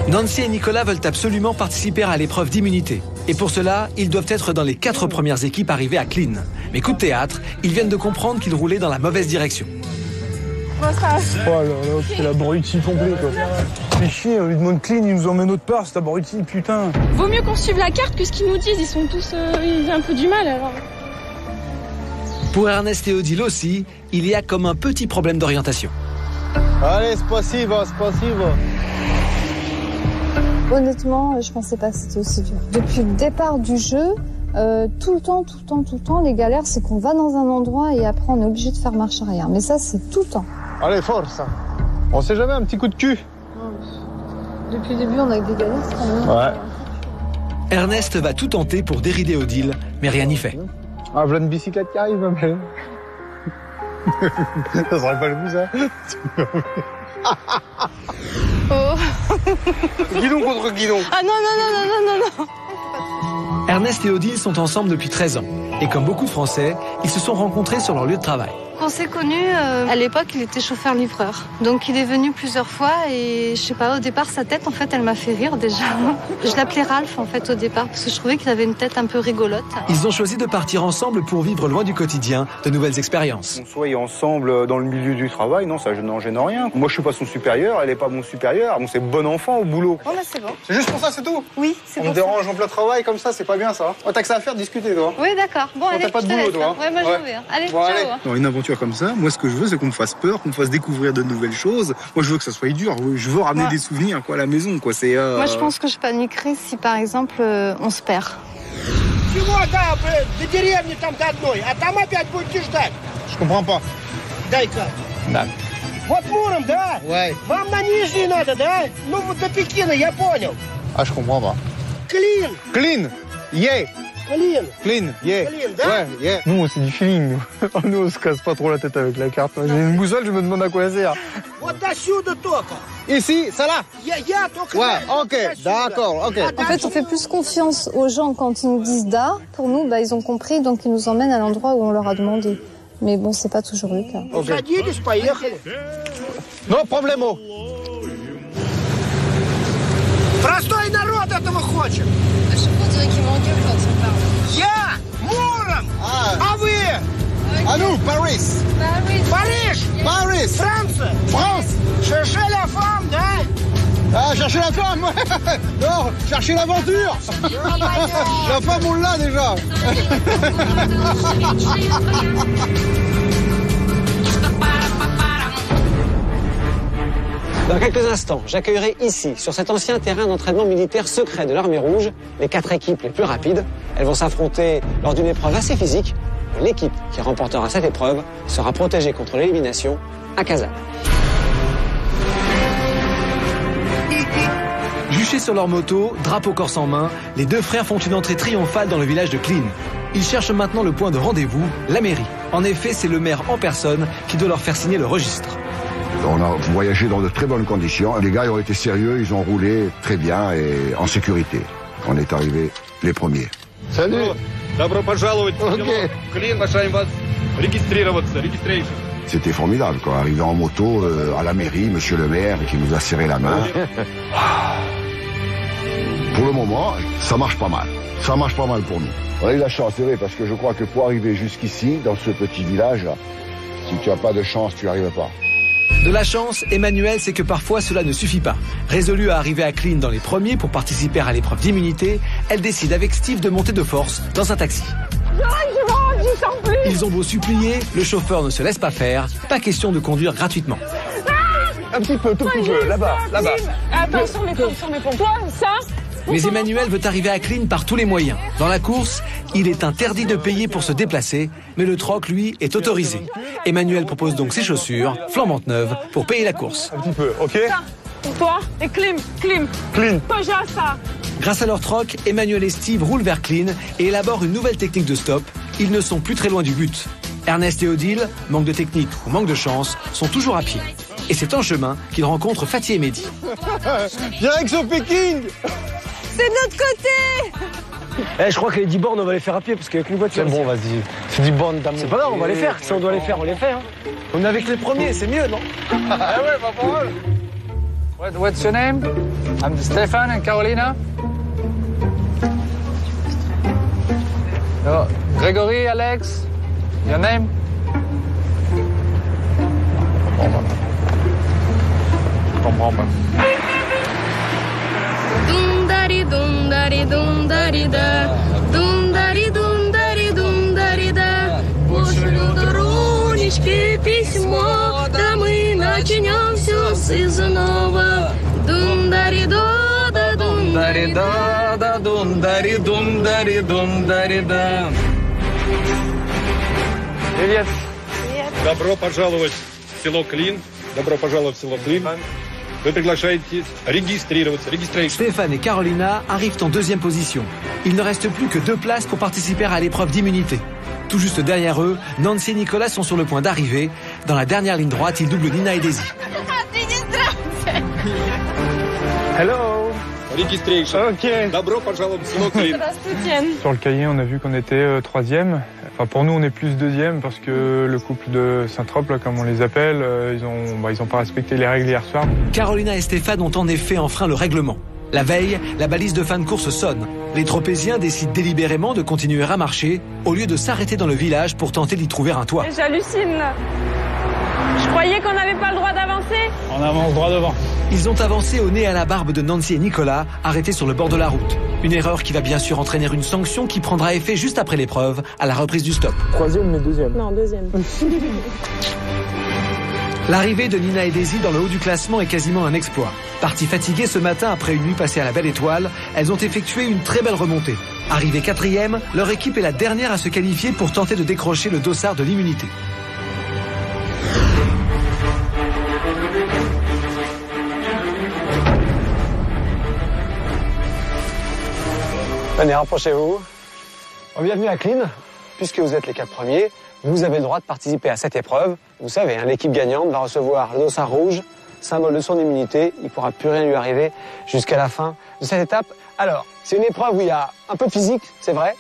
Nancy et Nicolas veulent absolument participer à l'épreuve d'immunité. Et pour cela, ils doivent être dans les 4 premières équipes arrivées à Clean. Mais coup de théâtre, ils viennent de comprendre qu'ils roulaient dans la mauvaise direction. Oh là là, c'est l'abruti complet quoi. C'est chier, on lui demande Clean, il nous emmène autre part, c'est abruti, putain. Vaut mieux qu'on suive la carte que ce qu'ils nous disent, ils sont tous... ils ont un peu du mal alors. Pour Ernest et Odile aussi, il y a comme un petit problème d'orientation. Allez, spasiba. Honnêtement, je pensais pas que c'était aussi dur. Depuis le départ du jeu, tout le temps, les galères, c'est qu'on va dans un endroit et après on est obligé de faire marche arrière. Mais ça, c'est tout le temps. Allez, force. On sait jamais, un petit coup de cul. Depuis le début, on a que des galères, c'est quand même... Ouais. Ernest va tout tenter pour dérider Odile, mais rien n'y fait. Ah, voilà une bicyclette qui arrive, ma belle. Ça serait pas le coup, ça. Guidon contre guidon. Ah non. Ernest et Odile sont ensemble depuis 13 ans. Et comme beaucoup de Français, ils se sont rencontrés sur leur lieu de travail. Quand on s'est connus, à l'époque, il était chauffeur-livreur. Donc il est venu plusieurs fois et je sais pas, au départ, sa tête, en fait, elle m'a fait rire déjà. Je l'appelais Ralph, en fait, au départ, parce que je trouvais qu'il avait une tête un peu rigolote. Ils ont choisi de partir ensemble pour vivre loin du quotidien de nouvelles expériences. On soit ensemble dans le milieu du travail, non, ça n'en gêne rien. Moi, je suis pas son supérieur, elle est pas mon supérieur. Bon, c'est bon enfant au boulot. Oh, bah c'est bon. C'est juste pour ça, c'est tout. Oui, c'est bon. On me dérange en plein travail comme ça, c'est pas bien ça. Oh, t'as que ça à faire, discuter, toi. Oui, d'accord. Bon, allez, t'as pas de boulot, toi. Ouais, moi, je vais. Allez, bon, ciao. Allez. Dans une aventure comme ça, moi, ce que je veux, c'est qu'on me fasse peur, qu'on me fasse découvrir de nouvelles choses. Moi, je veux que ça soit dur. Je veux ramener des souvenirs, quoi, à la maison, quoi. C'est. Moi, je pense que je paniquerais si, par exemple, on se perd. Je comprends pas. Дай-ка. Да. Вот Муром, да? Ouais. Вам на Нижний надо, да? Ну, вот до Пекина, я понял. Ah, je comprends pas. Clean. Clean. Yeah. Clean, yeah. Ouais, yeah. Nous, c'est du feeling, nous. Nous, on se casse pas trop la tête avec la carte. J'ai une boussole, je me demande à quoi elle sert. Ici, ça là? Ouais, ok, d'accord, ok. En fait, on fait plus confiance aux gens quand ils nous disent da. Pour nous, bah, ils ont compris, donc ils nous emmènent à l'endroit où on leur a demandé. Mais bon, c'est pas toujours le cas. Okay. No problemo. Простой народ этого хочет. À chaque fois, on dirait qu'ils m'engueulent quand ils parlent. Я Муром, а вы? À nous, Paris. Париж. Paris. Франция. France. Cherchez la femme, да? Ah, chercher la femme. Non, chercher l'aventure. La femme, on l'a déjà. Dans quelques instants, j'accueillerai ici, sur cet ancien terrain d'entraînement militaire secret de l'Armée Rouge, les 4 équipes les plus rapides. Elles vont s'affronter lors d'une épreuve assez physique. L'équipe qui remportera cette épreuve sera protégée contre l'élimination à Kazan. Juchés sur leur moto, drapeau corse en main, les deux frères font une entrée triomphale dans le village de Klin. Ils cherchent maintenant le point de rendez-vous, la mairie. En effet, c'est le maire en personne qui doit leur faire signer le registre. On a voyagé dans de très bonnes conditions. Les gars ils ont été sérieux, ils ont roulé très bien et en sécurité. On est arrivés les premiers. Salut. Добро пожаловать в село Клин, решаем вас регистрироваться, registration. C'était formidable, quoi. Arrivé en moto à la mairie, monsieur le maire qui nous a serré la main. Pour le moment, ça marche pas mal. Ça marche pas mal pour nous. On a eu la chance, c'est vrai, parce que je crois que pour arriver jusqu'ici, dans ce petit village, si tu n'as pas de chance, tu n'y arrives pas. De la chance, Emmanuel sait que parfois cela ne suffit pas. Résolue à arriver à Klin dans les premiers pour participer à l'épreuve d'immunité, elle décide avec Steve de monter de force dans un taxi. Ils ont beau supplier, le chauffeur ne se laisse pas faire, pas question de conduire gratuitement. Un petit peu, tout petit peu, là-bas, là-bas. Attends, sur mes pompes. Toi, ça? Mais Emmanuel veut arriver à Klin par tous les moyens. Dans la course, il est interdit de payer pour se déplacer, mais le troc, lui, est autorisé. Emmanuel propose donc ses chaussures, flambantes neuves, pour payer la course. Un petit peu, ok? Ça, pour toi, et Klim. Toja, ça. Grâce à leur troc, Emmanuel et Steve roulent vers Klin et élaborent une nouvelle technique de stop. Ils ne sont plus très loin du but. Ernest et Odile, manque de technique ou manque de chance, sont toujours à pied. Et c'est en chemin qu'ils rencontrent Fatih et Mehdi. Direction Pékin. C'est de notre côté. Je crois que les 10 bornes, on va les faire à pied, parce qu'avec une voiture... C'est bon, vas-y. C'est 10 bornes d'amour. C'est pas grave, on va les faire. Si on doit les faire, on les fait. Hein. On est avec les premiers, c'est mieux, non? Ah ouais, pas pour eux. What's your name? I'm Stefan and Carolina. Oh, Gregory, Alex. Your name? Je comprends pas. Dum-dari, dum-dari, dum-dari-da. Dum-dari, dum-dari, dum-dari-da. Пошлю дорунечки письмо, да мы начнем все с изного. Дум-дари-да, Дум-дари-да, дум-дари-дум-дари-дум-дари-да. Привет. Добро пожаловать в село Клин. Добро пожаловать в село Клин. Вы приглашаете регистрироваться. Stéphane et Carolina arrivent en deuxième position. Il ne reste plus que 2 places pour participer à l'épreuve d'immunité. Tout juste derrière eux, Nancy et Nicolas sont sur le point d'arriver. Dans la dernière ligne droite, ils doublent Nina et Daisy. Hello. Registration. Ok. Добро пожаловать в село Клин. Sur le cahier, on a vu qu'on était 3e. Enfin, pour nous, on est plus 2e parce que le couple de Saint-Trope, là, comme on les appelle, ils ont pas respecté les règles hier soir. Carolina et Stéphane ont en effet enfreint le règlement. La veille, la balise de fin de course sonne. Les Tropéziens décident délibérément de continuer à marcher au lieu de s'arrêter dans le village pour tenter d'y trouver un toit. J'hallucine. Je croyais qu'on n'avait pas le droit d'avancer. On avance droit devant. Ils ont avancé au nez à la barbe de Nancy et Nicolas, arrêtés sur le bord de la route. Une erreur qui va bien sûr entraîner une sanction qui prendra effet juste après l'épreuve, à la reprise du stop. 3e mais 2e. Non, 2e. L'arrivée de Nina et Daisy dans le haut du classement est quasiment un exploit. Parties fatiguées ce matin après une nuit passée à la Belle Étoile, elles ont effectué une très belle remontée. Arrivée 4e, leur équipe est la dernière à se qualifier pour tenter de décrocher le dossard de l'immunité. Venez, rapprochez-vous. Bienvenue à Clean. Puisque vous êtes les 4 premiers, vous avez le droit de participer à cette épreuve. Vous savez, hein, l'équipe gagnante va recevoir le dossard rouge, symbole de son immunité. Il ne pourra plus rien lui arriver jusqu'à la fin de cette étape. Alors, c'est une épreuve où il y a un peu de physique, c'est vrai.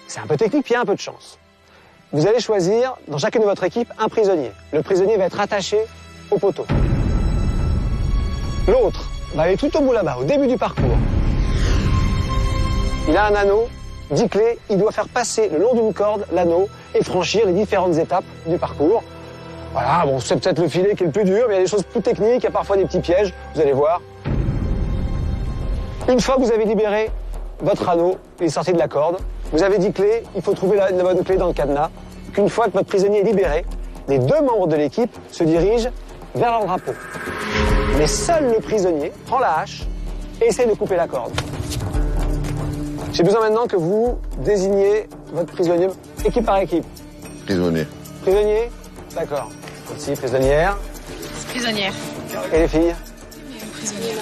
C'est un peu technique, puis il y a un peu de chance. Vous allez choisir, dans chacune de votre équipe, un prisonnier. Le prisonnier va être attaché au poteau. L'autre va aller tout au bout là-bas, au début du parcours. Il a un anneau, 10 clés, il doit faire passer le long d'une corde l'anneau et franchir les différentes étapes du parcours. Voilà, bon, c'est peut-être le filet qui est le plus dur, mais il y a des choses plus techniques, il y a parfois des petits pièges, vous allez voir. Une fois que vous avez libéré votre anneau, il est sorti de la corde, vous avez 10 clés, il faut trouver la bonne clé dans le cadenas. Qu'une fois que votre prisonnier est libéré, les 2 membres de l'équipe se dirigent vers leur drapeau. Mais seul le prisonnier prend la hache et essaye de couper la corde. J'ai besoin maintenant que vous désigniez votre prisonnier, équipe par équipe. Prisonnier. Prisonnier? D'accord. Ici, prisonnière. Prisonnière. Et les filles? Prisonnière.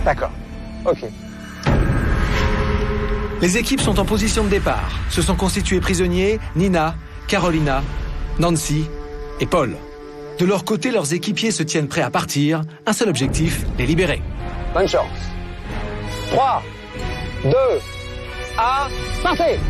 D'accord. Ok. Les équipes sont en position de départ. Se sont constitués prisonniers Nina, Carolina, Nancy et Paul. De leur côté, leurs équipiers se tiennent prêts à partir. Un seul objectif, les libérer. Bonne chance. 3, 2, 1, partez!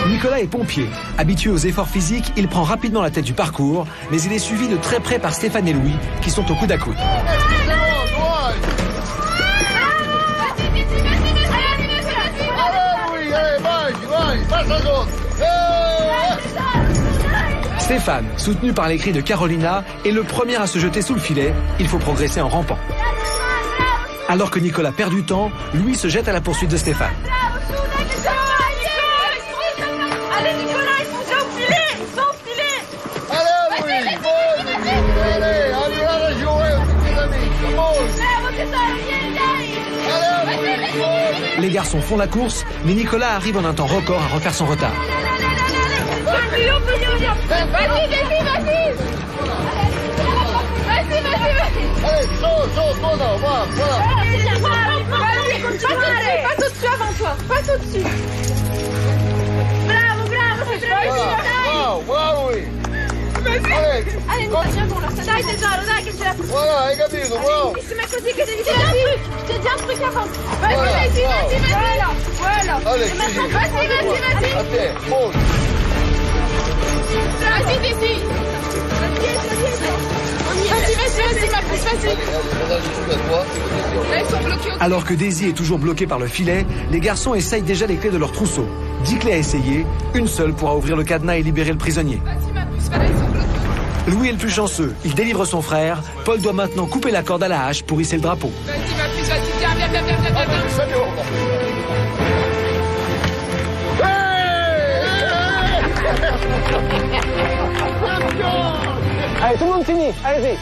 Nicolas est pompier. Habitué aux efforts physiques, il prend rapidement la tête du parcours, mais il est suivi de très près par Stéphane et Louis, qui sont au coude à coude. Stéphane, soutenu par les cris de Carolina, est le premier à se jeter sous le filet. Il faut progresser en rampant. Alors que Nicolas perd du temps, Louis se jette à la poursuite de Stéphane. Allez Nicolas, ils sont déjà au filet, ils sont au filet. Allez Louis, allez, allez à la jouer, petits amis, Les garçons font la course, mais Nicolas arrive en un temps record à refaire son retard. Vas-y, allez, saute, voilà. Passe au-dessus avant toi, passe au-dessus. Bravo, c'est bravo. Bravo, oui. Allez, viens bon là, dai tesoro, dai che ce la fai. Voilà, hai capito, bravo. Si mets così che devi dire ti diamo un truc avant. Vas-y. Voilà. Allez, Vas-y. A te, monte. Vas-y. Vas-y, ma pousse, vas-y. Là, ils sont bloqués. Alors que Daisy est toujours bloquée par le filet, les garçons essayent déjà les clés de leur trousseau. 10 clés à essayer, une seule pourra ouvrir le cadenas et libérer le prisonnier. Vas-y, ma pousse, là, ils sont bloqués. Louis est le plus chanceux, il délivre son frère. Paul doit maintenant couper la corde à la hache pour hisser le drapeau. Vas-y, ma pousse, vas-y, viens. Allez, tout le monde finit, allez-y.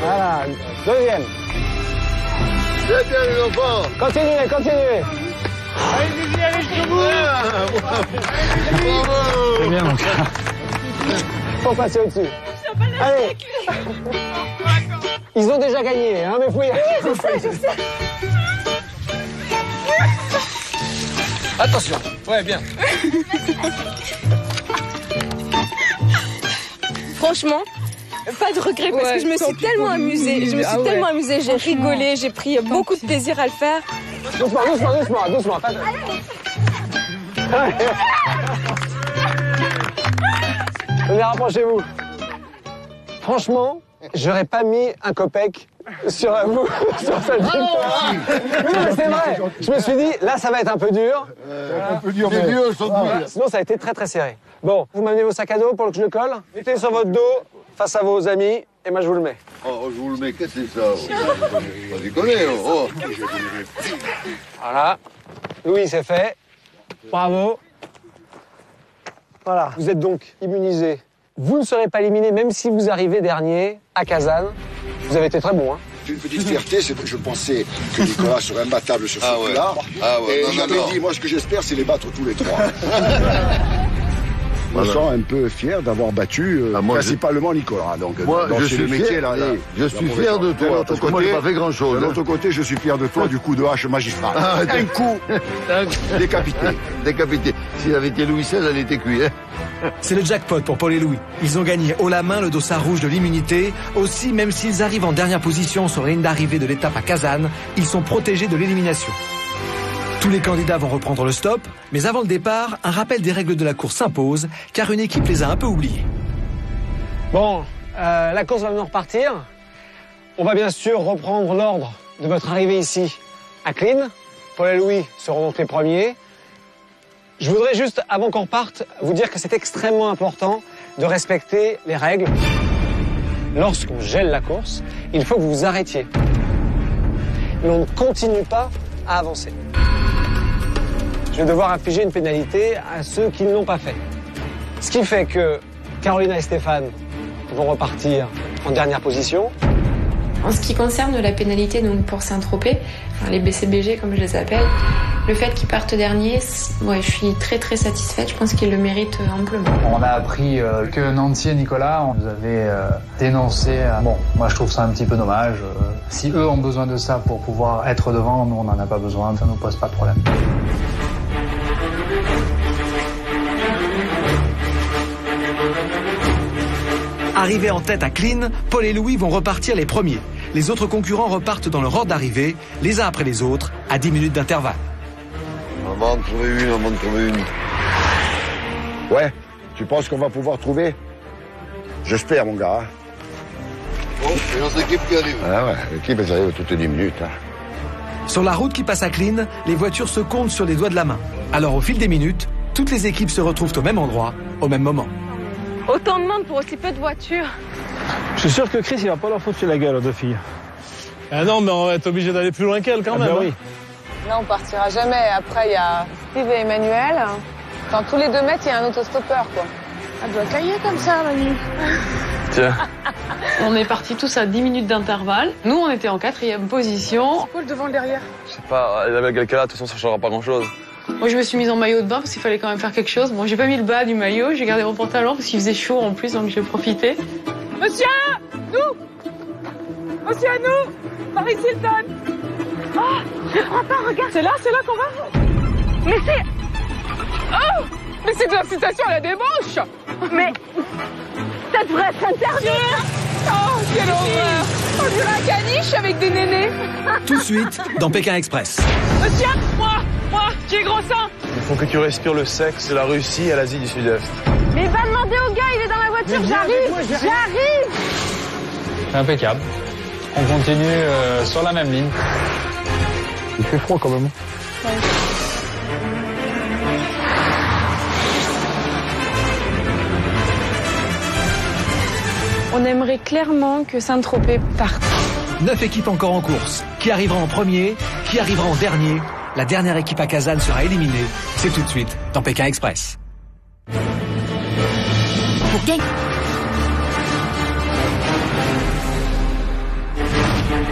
Voilà, deuxième. Continuez. Allez jusqu'au bout. C'est bien donc. Faut passer au-dessus. Allez. Ils ont déjà gagné, hein, mais faut y aller. Je sais. Attention. Ouais, bien. Franchement, pas de regret parce que je me suis tellement amusée. J'ai rigolé, j'ai pris beaucoup de plaisir à le faire. Doucement. Venez, rapprochez-vous. Franchement, j'aurais pas mis un copec sur cette victoire. Non, c'est vrai. Je me suis dit, là, ça va être un peu dur. Un peu dur, mais vieux, sans doute. Sinon, ça a été très, très serré. Bon, vous m'amenez vos sacs à dos pour que je le colle. Mettez sur votre dos, face à vos amis, et moi je vous le mets. Oh, je vous le mets, qu'est-ce que c'est ça? Pas déconner, oh. Voilà. Louis, c'est fait. Bravo. Voilà. Vous êtes donc immunisé. Vous ne serez pas éliminé même si vous arrivez dernier à Kazan. Vous avez été très bon, hein. Une petite fierté, c'est que je pensais que Nicolas serait imbattable sur ce coup-là. Et j'avais dit, moi, ce que j'espère, c'est les battre tous les trois. Je me sens un peu fier d'avoir battu principalement Nicolas. Donc, moi, je suis fier, je suis fier de toi, parce que moi, j'ai pas fait grand-chose. De l'autre côté, je suis fier de toi du coup de hache magistral. Un coup décapité. Décapité. S'il avait été Louis XVI, elle était cuite. C'est le jackpot pour Paul et Louis. Ils ont gagné haut la main le dossard rouge de l'immunité. Aussi, même s'ils arrivent en dernière position sur la ligne d'arrivée de l'étape à Kazan, ils sont protégés de l'élimination. Tous les candidats vont reprendre le stop, mais avant le départ, un rappel des règles de la course s'impose, car une équipe les a un peu oubliés. Bon, la course va maintenant repartir. On va bien sûr reprendre l'ordre de votre arrivée ici à Clean. Paul et Louis seront donc les premiers. Je voudrais juste, avant qu'on reparte, vous dire que c'est extrêmement important de respecter les règles. Lorsqu'on gèle la course, il faut que vous vous arrêtiez. Mais on ne continue pas à avancer. Je vais devoir infliger une pénalité à ceux qui ne l'ont pas fait. Ce qui fait que Carolina et Stéphane vont repartir en dernière position. En ce qui concerne la pénalité donc pour Saint-Tropez, enfin les BCBG comme je les appelle, le fait qu'ils partent derniers, ouais, je suis très très satisfaite, je pense qu'ils le méritent amplement. On a appris que Nancy et Nicolas, on nous avait dénoncé. Bon, moi je trouve ça un petit peu dommage. Si eux ont besoin de ça pour pouvoir être devant, nous on n'en a pas besoin, ça ne nous pose pas de problème. Arrivés en tête à Clean, Paul et Louis vont repartir les premiers. Les autres concurrents repartent dans leur ordre d'arrivée, les uns après les autres, à 10 minutes d'intervalle. On va en trouver une, on va en trouver une. Ouais, tu penses qu'on va pouvoir trouver? J'espère, mon gars. Bon, c'est notre équipe qui arrive. Ah ouais, l'équipe, elle arrive toutes les 10 minutes. Hein. Sur la route qui passe à Clean, les voitures se comptent sur les doigts de la main. Alors au fil des minutes, toutes les équipes se retrouvent au même endroit, au même moment. Autant de monde pour aussi peu de voitures. Je suis sûr que Chris, il va pas leur foutre sur la gueule aux deux filles. Ah non, mais on va être obligé d'aller plus loin qu'elle quand même. Bah oui. Là, on partira jamais. Après, il y a Steve et Emmanuel. Dans tous les 2 mètres, il y a un autostoppeur, quoi. Elle doit cailler comme ça, Manu. Tiens. On est partis tous à 10 minutes d'intervalle. Nous, on était en 4e position. C'est quoi le devant, le derrière? Je sais pas, avec quelqu'un là, de toute façon, ça changera pas grand-chose. Moi, je me suis mise en maillot de bain parce qu'il fallait quand même faire quelque chose. Bon, j'ai pas mis le bas du maillot, j'ai gardé mon pantalon parce qu'il faisait chaud en plus, donc j'ai profité. Monsieur, nous! Monsieur, nous! Marie Hilton! Oh, je crois pas, regarde! C'est là qu'on va? Mais c'est... Oh! Mais c'est de l'incitation à la débauche! Mais... Ça devrait être interdit! Oh, quelle horreur! On dirait un caniche avec des nénés! Tout de suite, dans Pékin Express. Monsieur, moi, j'ai gros sein! Il faut que tu respires le sexe de la Russie à l'Asie du Sud-Est. Mais va demander au gars, il est dans la voiture, j'arrive! C'est impeccable. On continue sur la même ligne. Il fait froid quand même. Ouais. On aimerait clairement que Saint-Tropez parte. 9 équipes encore en course. Qui arrivera en premier? Qui arrivera en dernier? La dernière équipe à Kazan sera éliminée. C'est tout de suite dans Pékin Express.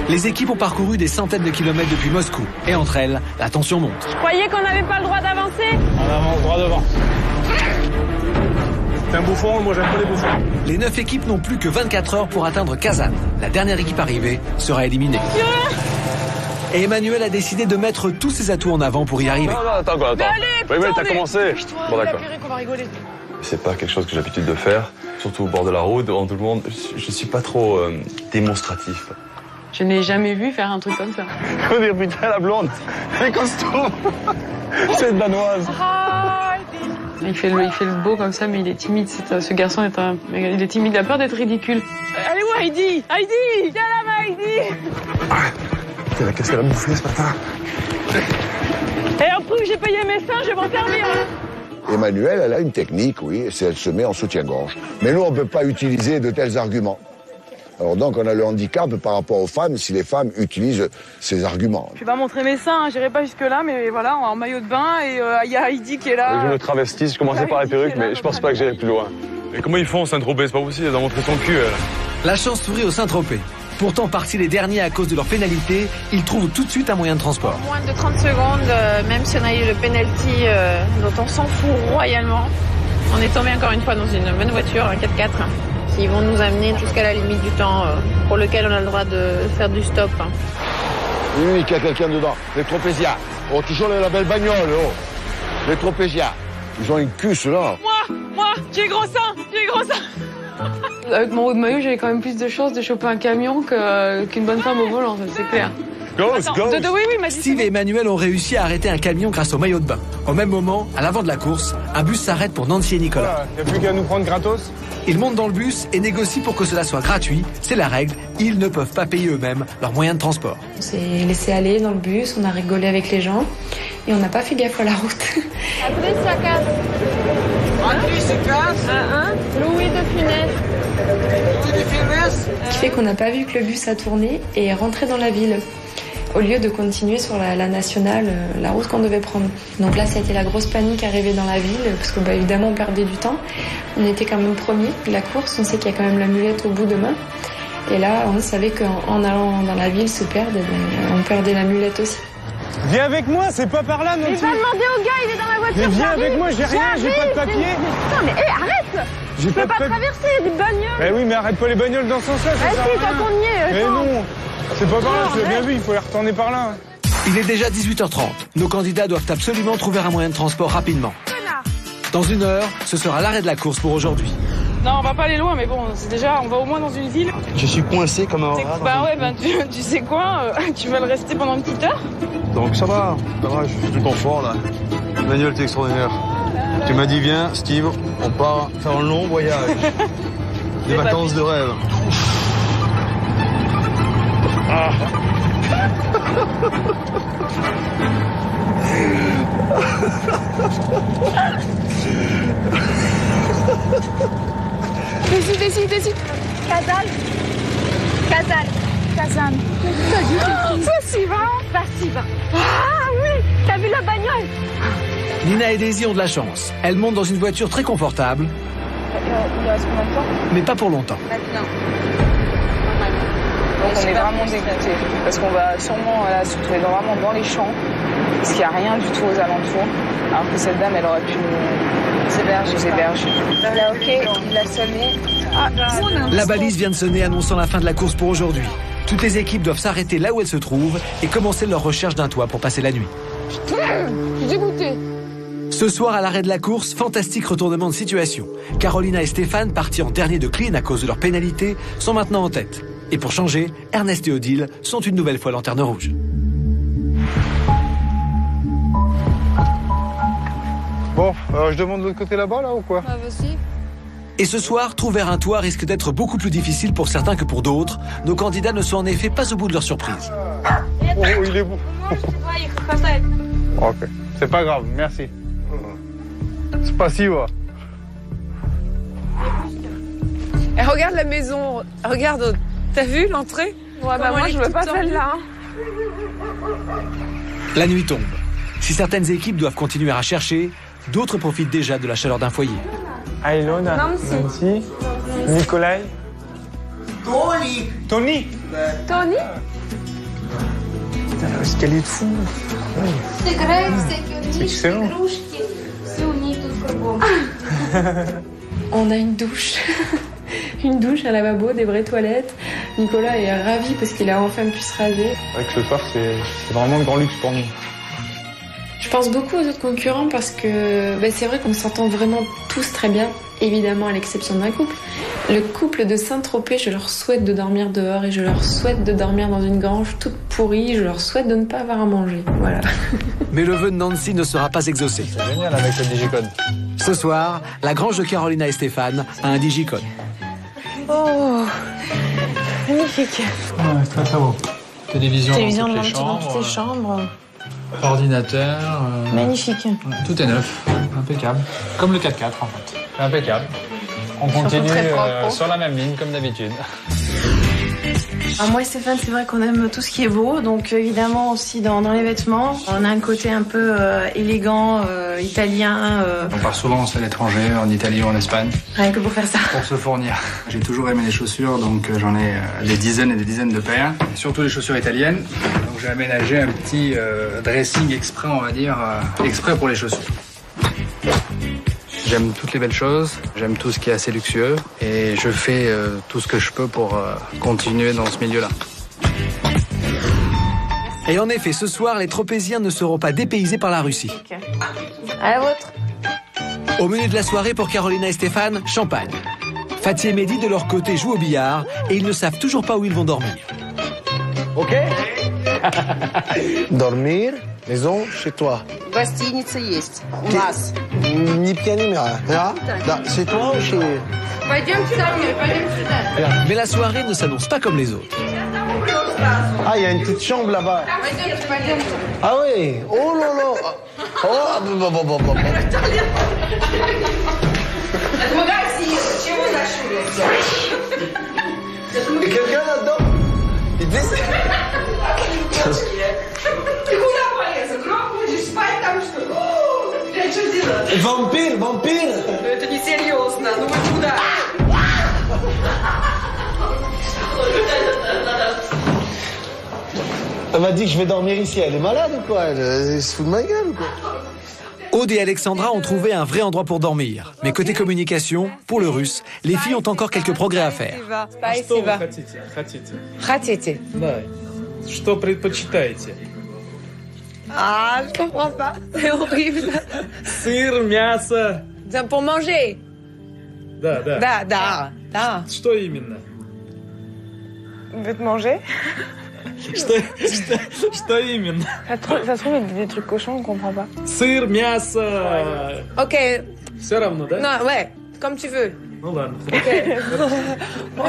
Les équipes ont parcouru des centaines de kilomètres depuis Moscou. Et entre elles, la tension monte. Je croyais qu'on n'avait pas le droit d'avancer. On avance droit devant. C'est un bouffon, moi j'aime pas les bouffons. Les 9 équipes n'ont plus que 24 heures pour atteindre Kazan. La dernière équipe arrivée sera éliminée. Et Emmanuel a décidé de mettre tous ses atouts en avant pour y arriver. Non, attends. Mais allez, Oui, t'as commencé. Bon, d'accord. On va rigoler. C'est pas quelque chose que j'ai l'habitude de faire, surtout au bord de la route, devant tout le monde. Je suis pas trop démonstratif. Je n'ai jamais vu faire un truc comme ça. On dirait putain la blonde, les costumes. C'est une danoise. Il fait le beau comme ça, mais il est timide. Ce garçon il est timide, il a peur d'être ridicule. Elle est où Heidi? Heidi! Viens là, Heidi! Elle a cassé la bouffée ce matin. Et en plus que j'ai payé mes seins, je vais m'en servir. Emmanuel, elle a une technique, oui, c'est elle se met en soutien-gorge. Mais nous, on ne peut pas utiliser de tels arguments. Alors donc on a le handicap par rapport aux femmes si les femmes utilisent ces arguments. Je vais pas montrer mes seins, j'irai pas jusque là, mais voilà, en maillot de bain et il y a Heidi qui est là. Je me travestis, je commençais par la perruque, mais je pense pas que j'aille plus loin. Et comment ils font Saint-Tropez? C'est pas possible, elle a montré son cul. La chance sourit au Saint-Tropez. Pourtant partis les derniers à cause de leur pénalité, ils trouvent tout de suite un moyen de transport. Moins de 30 secondes, même si on a eu le penalty dont on s'en fout royalement, on est tombé encore une fois dans une bonne voiture, un 4x4, qui vont nous amener jusqu'à la limite du temps pour lequel on a le droit de faire du stop. Oui, qu'il y a quelqu'un dedans. Les Tropéziens. Oh, toujours la belle bagnole, oh. Les Tropéziens. Ils ont une cuisse, là. Moi, j'ai gros seins, Avec mon haut de maillot, j'avais quand même plus de chances de choper un camion qu'une bonne femme au volant, c'est clair. Steve et Emmanuel ont réussi à arrêter un camion grâce au maillot de bain. Au même moment, à l'avant de la course, un bus s'arrête pour Nancy et Nicolas. Il n'y a plus qu'à nous prendre gratos. Ils montent dans le bus et négocient pour que cela soit gratuit. C'est la règle. Ils ne peuvent pas payer eux-mêmes leurs moyens de transport. On s'est laissé aller dans le bus, on a rigolé avec les gens et on n'a pas fait gaffe à la route. Après, ça casse. Après, ça casse. Louis de Funès. Ce qui fait qu'on n'a pas vu que le bus a tourné et est rentré dans la ville, au lieu de continuer sur la nationale, la route qu'on devait prendre. Donc là, ça a été la grosse panique arrivée dans la ville, parce que évidemment, on perdait du temps. On était quand même premiers de la course, on sait qu'il y a quand même la mulette au bout de main. Et là, on savait qu'en allant dans la ville se perdre, on perdait la mulette aussi. Viens avec moi, c'est pas par là non plus. Il va demander au gars, il est dans la voiture. Mais viens avec moi, j'ai rien, j'ai pas de papier. Putain, mais arrête. Je peux pas traverser, il y a des bagnoles. Mais oui, mais arrête pas les bagnoles dans ce sens-là. Ah si, quand on y est. Mais non, c'est pas par là, tu l'as bien vu, il faut les retourner par là. Il est déjà 18h30. Nos candidats doivent absolument trouver un moyen de transport rapidement. Dans 1 heure, ce sera l'arrêt de la course pour aujourd'hui. Non, on va pas aller loin, mais bon, c'est déjà, on va au moins dans une ville. Je suis coincé comme un rat. Bah ouais, tu sais quoi, tu vas le rester pendant une petite heure. Donc ça va, je suis du confort là. Emmanuel, t'es extraordinaire. Tu m'as dit, viens, Steve, on part faire un long voyage. Des vacances de rêve. Ah. Décide. Kazan. Passive. Ah oui, t'as vu la bagnole? Nina et Daisy ont de la chance. Elles montent dans une voiture très confortable. Il reste combien de temps? Mais pas pour longtemps. Maintenant. Donc on est vraiment dégoûtés parce qu'on va sûrement se retrouver vraiment dans les champs parce qu'il n'y a rien du tout aux alentours. Alors que cette dame, elle aurait pu nous héberger. Là, ok, il a sonné. La balise vient de sonner annonçant la fin de la course pour aujourd'hui. Toutes les équipes doivent s'arrêter là où elles se trouvent et commencer leur recherche d'un toit pour passer la nuit. Je suis dégoûtée. Ce soir, à l'arrêt de la course, fantastique retournement de situation. Carolina et Stéphane, partis en dernier de clean à cause de leur pénalité, sont maintenant en tête. Et pour changer, Ernest et Odile sont une nouvelle fois lanterne rouge. Bon, alors je demande de l'autre côté là-bas, là, ou quoi? Bah, vas-y. Et ce soir, trouver un toit risque d'être beaucoup plus difficile pour certains que pour d'autres. Nos candidats ne sont en effet pas au bout de leur surprise. Oh, il est beau. Ok, c'est pas grave, merci. Spasibo. Et regarde la maison, regarde, t'as vu l'entrée? Ouais, bah moi je veux pas celle-là. La nuit tombe. Si certaines équipes doivent continuer à chercher, d'autres profitent déjà de la chaleur d'un foyer. Ailona, Nancy, Nikolai. Tony. Putain, l'escalier de fou. C'est excellent. On a une douche. Une douche, un lavabo, des vraies toilettes. Nicolas est ravi parce qu'il a enfin pu se raser. C'est vrai que ce soir, c'est vraiment le grand luxe pour nous. Je pense beaucoup aux autres concurrents parce que c'est vrai qu'on s'entend vraiment tous très bien, évidemment à l'exception d'un couple. Le couple de Saint-Tropez, je leur souhaite de dormir dehors et je leur souhaite de dormir dans une grange toute pourrie. Je leur souhaite de ne pas avoir à manger. Voilà. Mais le vœu de Nancy ne sera pas exaucé. C'est génial avec le digicode. Ce soir, la grange de Carolina et Stéphane a un digicode. Oh, magnifique. Ouais, très très beau. Télévision dans toutes les chambres. Ordinateur. Magnifique. Tout est neuf, impeccable. Comme le 4x4 en fait. Impeccable. On continue sur la même ligne comme d'habitude. Alors moi et Stéphane, c'est vrai qu'on aime tout ce qui est beau, donc évidemment aussi dans les vêtements. On a un côté un peu élégant, italien. On part souvent à l'étranger, en Italie ou en Espagne. Rien que pour faire ça. Pour se fournir. J'ai toujours aimé les chaussures, donc j'en ai des dizaines et des dizaines de paires. Et surtout les chaussures italiennes. Donc j'ai aménagé un petit dressing exprès, on va dire, exprès pour les chaussures. J'aime toutes les belles choses, j'aime tout ce qui est assez luxueux et je fais tout ce que je peux pour continuer dans ce milieu-là. Et en effet, ce soir, les tropéziens ne seront pas dépaysés par la Russie. Okay. À la vôtre. Au menu de la soirée pour Carolina et Stéphane, champagne. Fatih et Mehdi, de leur côté, jouent au billard et ils ne savent toujours pas où ils vont dormir. Ok. Dormir, maison, chez toi. Гостиница есть. У нас. Ni pied ni rien. Là, c'est toi ou chez... Пойдемте домой, пойдемте сюда. Mais la soirée ne s'annonce pas comme les autres. Ah, il y a une petite chambre là-bas. Ah oui. Oh là là. Oh, bon. Это магазин. Чего вы зашли? Et quelqu'un là-dedans? Il dit... Ты куда полез? Громко будешь спать там, что ли? Блядь, что делать? Vampire. Это несерьезно. Ну вы куда? Elle m'a dit que je vais dormir ici. Elle est malade ou quoi? Elle se fout de ma gueule ou quoi? Aude et Alexandra ont trouvé un vrai endroit pour dormir. Mais côté communication, pour le russe, les filles ont encore quelques progrès à faire. Что вы хотите? Да. Что предпочитаете? Ah, je comprends pas. C'est horrible. Сыр, мясо. Pour manger. Да. Что именно? Il veut te manger? Что именно? Ça se trouve, il dit des trucs cochons, on comprend pas. Сыр, мясо. Ok. Все равно, да? Non, ouais, comme tu veux. Ну ладно.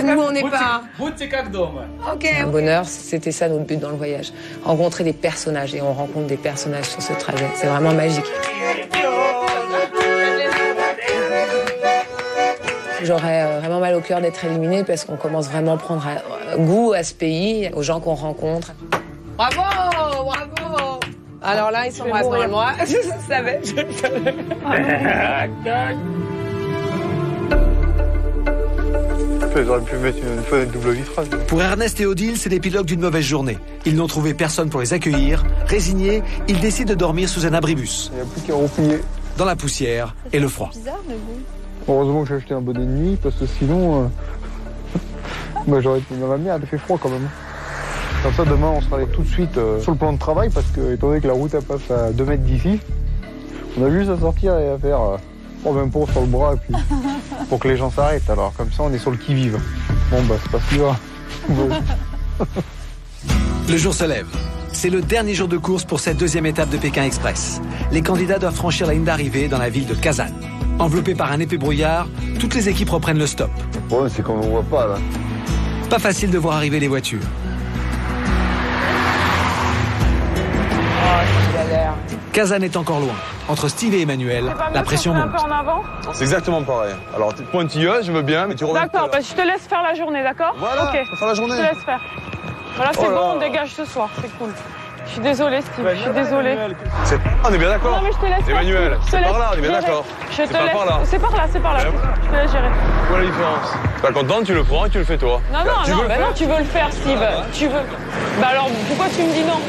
Nous, on n'est pas... Будьте как дома. Ok. Un bonheur, c'était ça notre but dans le voyage. Rencontrer des personnages, et on rencontre des personnages sur ce trajet. C'est vraiment magique. J'aurais vraiment mal au cœur d'être éliminée parce qu'on commence vraiment à prendre goût à ce pays, aux gens qu'on rencontre. Bravo. Alors là, ils s'embrassent dans moi. Je le savais. Ils auraient pu mettre une fenêtre double vitrage. Pour Ernest et Odile, c'est l'épilogue d'une mauvaise journée. Ils n'ont trouvé personne pour les accueillir. Résignés, ils décident de dormir sous un abribus. Il n'y a plus qu'à replier. Dans la poussière et le froid. Bizarre, mais bon. Heureusement que j'ai acheté un bonnet de nuit, parce que sinon, j'aurais été dans la merde, il fait froid quand même. Comme ça, demain, on sera allé tout de suite sur le plan de travail, parce que, étant donné que la route elle passe à 2 mètres d'ici, on a juste à sortir et à faire même pour sur le bras, et puis pour que les gens s'arrêtent. Alors, comme ça, on est sur le qui-vive. Bon, bah, c'est pas ce qu'il va. Le jour se lève. C'est le dernier jour de course pour cette deuxième étape de Pékin Express. Les candidats doivent franchir la ligne d'arrivée dans la ville de Kazan. Enveloppés par un épais brouillard, toutes les équipes reprennent le stop. Le problème, c'est qu'on ne voit pas, là. Pas facile de voir arriver les voitures. Kazan est encore loin. Entre Steve et Emmanuel, la pression monte. Un peu en avant. C'est exactement pareil. Alors, pointilleuse, je veux bien, mais tu reviens. D'accord, bah, je te laisse faire la journée, d'accord? Voilà, ok. on va faire la journée. Je te laisse faire. Voilà, c'est bon, on dégage ce soir, c'est cool. Je suis désolée, Steve, je suis désolée. On est bien d'accord. Non, mais je te laisse. Emmanuel, c'est par là, on est bien d'accord. Je te laisse. C'est par là, c'est par là. Je te laisse gérer. Quoi la différence? Pas content, tu le prends et tu le fais toi. Non, non, tu veux le faire, Steve. Tu veux. Bah alors, pourquoi tu me dis non?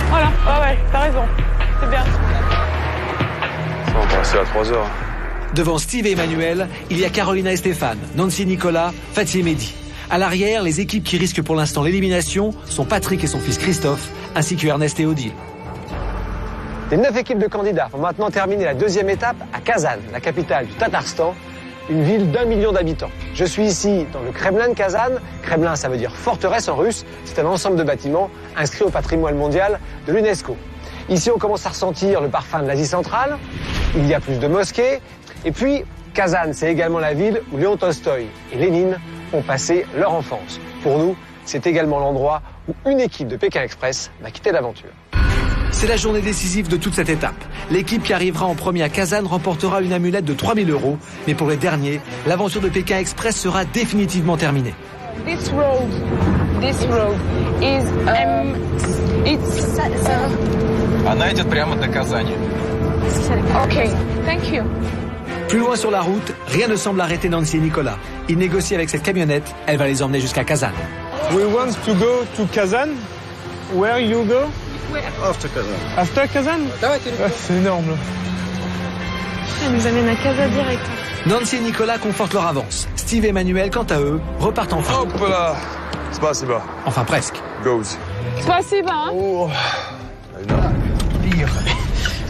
Voilà, ouais, t'as raison. C'est bien. Ça, on va passer à 3 heures. Devant Steve et Emmanuel, il y a Carolina et Stéphane, Nancy et Nicolas, Fatih et Mehdi. À l'arrière, les équipes qui risquent pour l'instant l'élimination sont Patrick et son fils Christophe, ainsi que Ernest et Odile. Les 9 équipes de candidats vont maintenant terminer la deuxième étape à Kazan, la capitale du Tatarstan, une ville d'1 million d'habitants. Je suis ici dans le Kremlin de Kazan. Kremlin, ça veut dire forteresse en russe. C'est un ensemble de bâtiments inscrits au patrimoine mondial de l'UNESCO. Ici, on commence à ressentir le parfum de l'Asie centrale. Il y a plus de mosquées. Et puis, Kazan, c'est également la ville où Léon Tolstoï et Lénine ont passé leur enfance. Pour nous, c'est également l'endroit où une équipe de Pékin Express va quitter l'aventure. C'est la journée décisive de toute cette étape. L'équipe qui arrivera en premier à Kazan remportera une amulette de 3 000 €. Mais pour les derniers, l'aventure de Pékin Express sera définitivement terminée. this road is Она идет прямо до Казани. Okay, thank you. Plus loin sur la route, rien ne semble arrêter Nancy et Nicolas. Ils négocient avec cette camionnette, elle va les emmener jusqu'à Kazan. We want to go to Kazan. Where you go? After Kazan. After Kazan? C'est énorme. Elle nous amène à Casa direct. Nancy et Nicolas confortent leur avance. Steve et Emmanuel, quant à eux, repartent en France. Hop là. Спасибо. Enfin presque. Goes. Спасибо, hein. Oh. Приехали.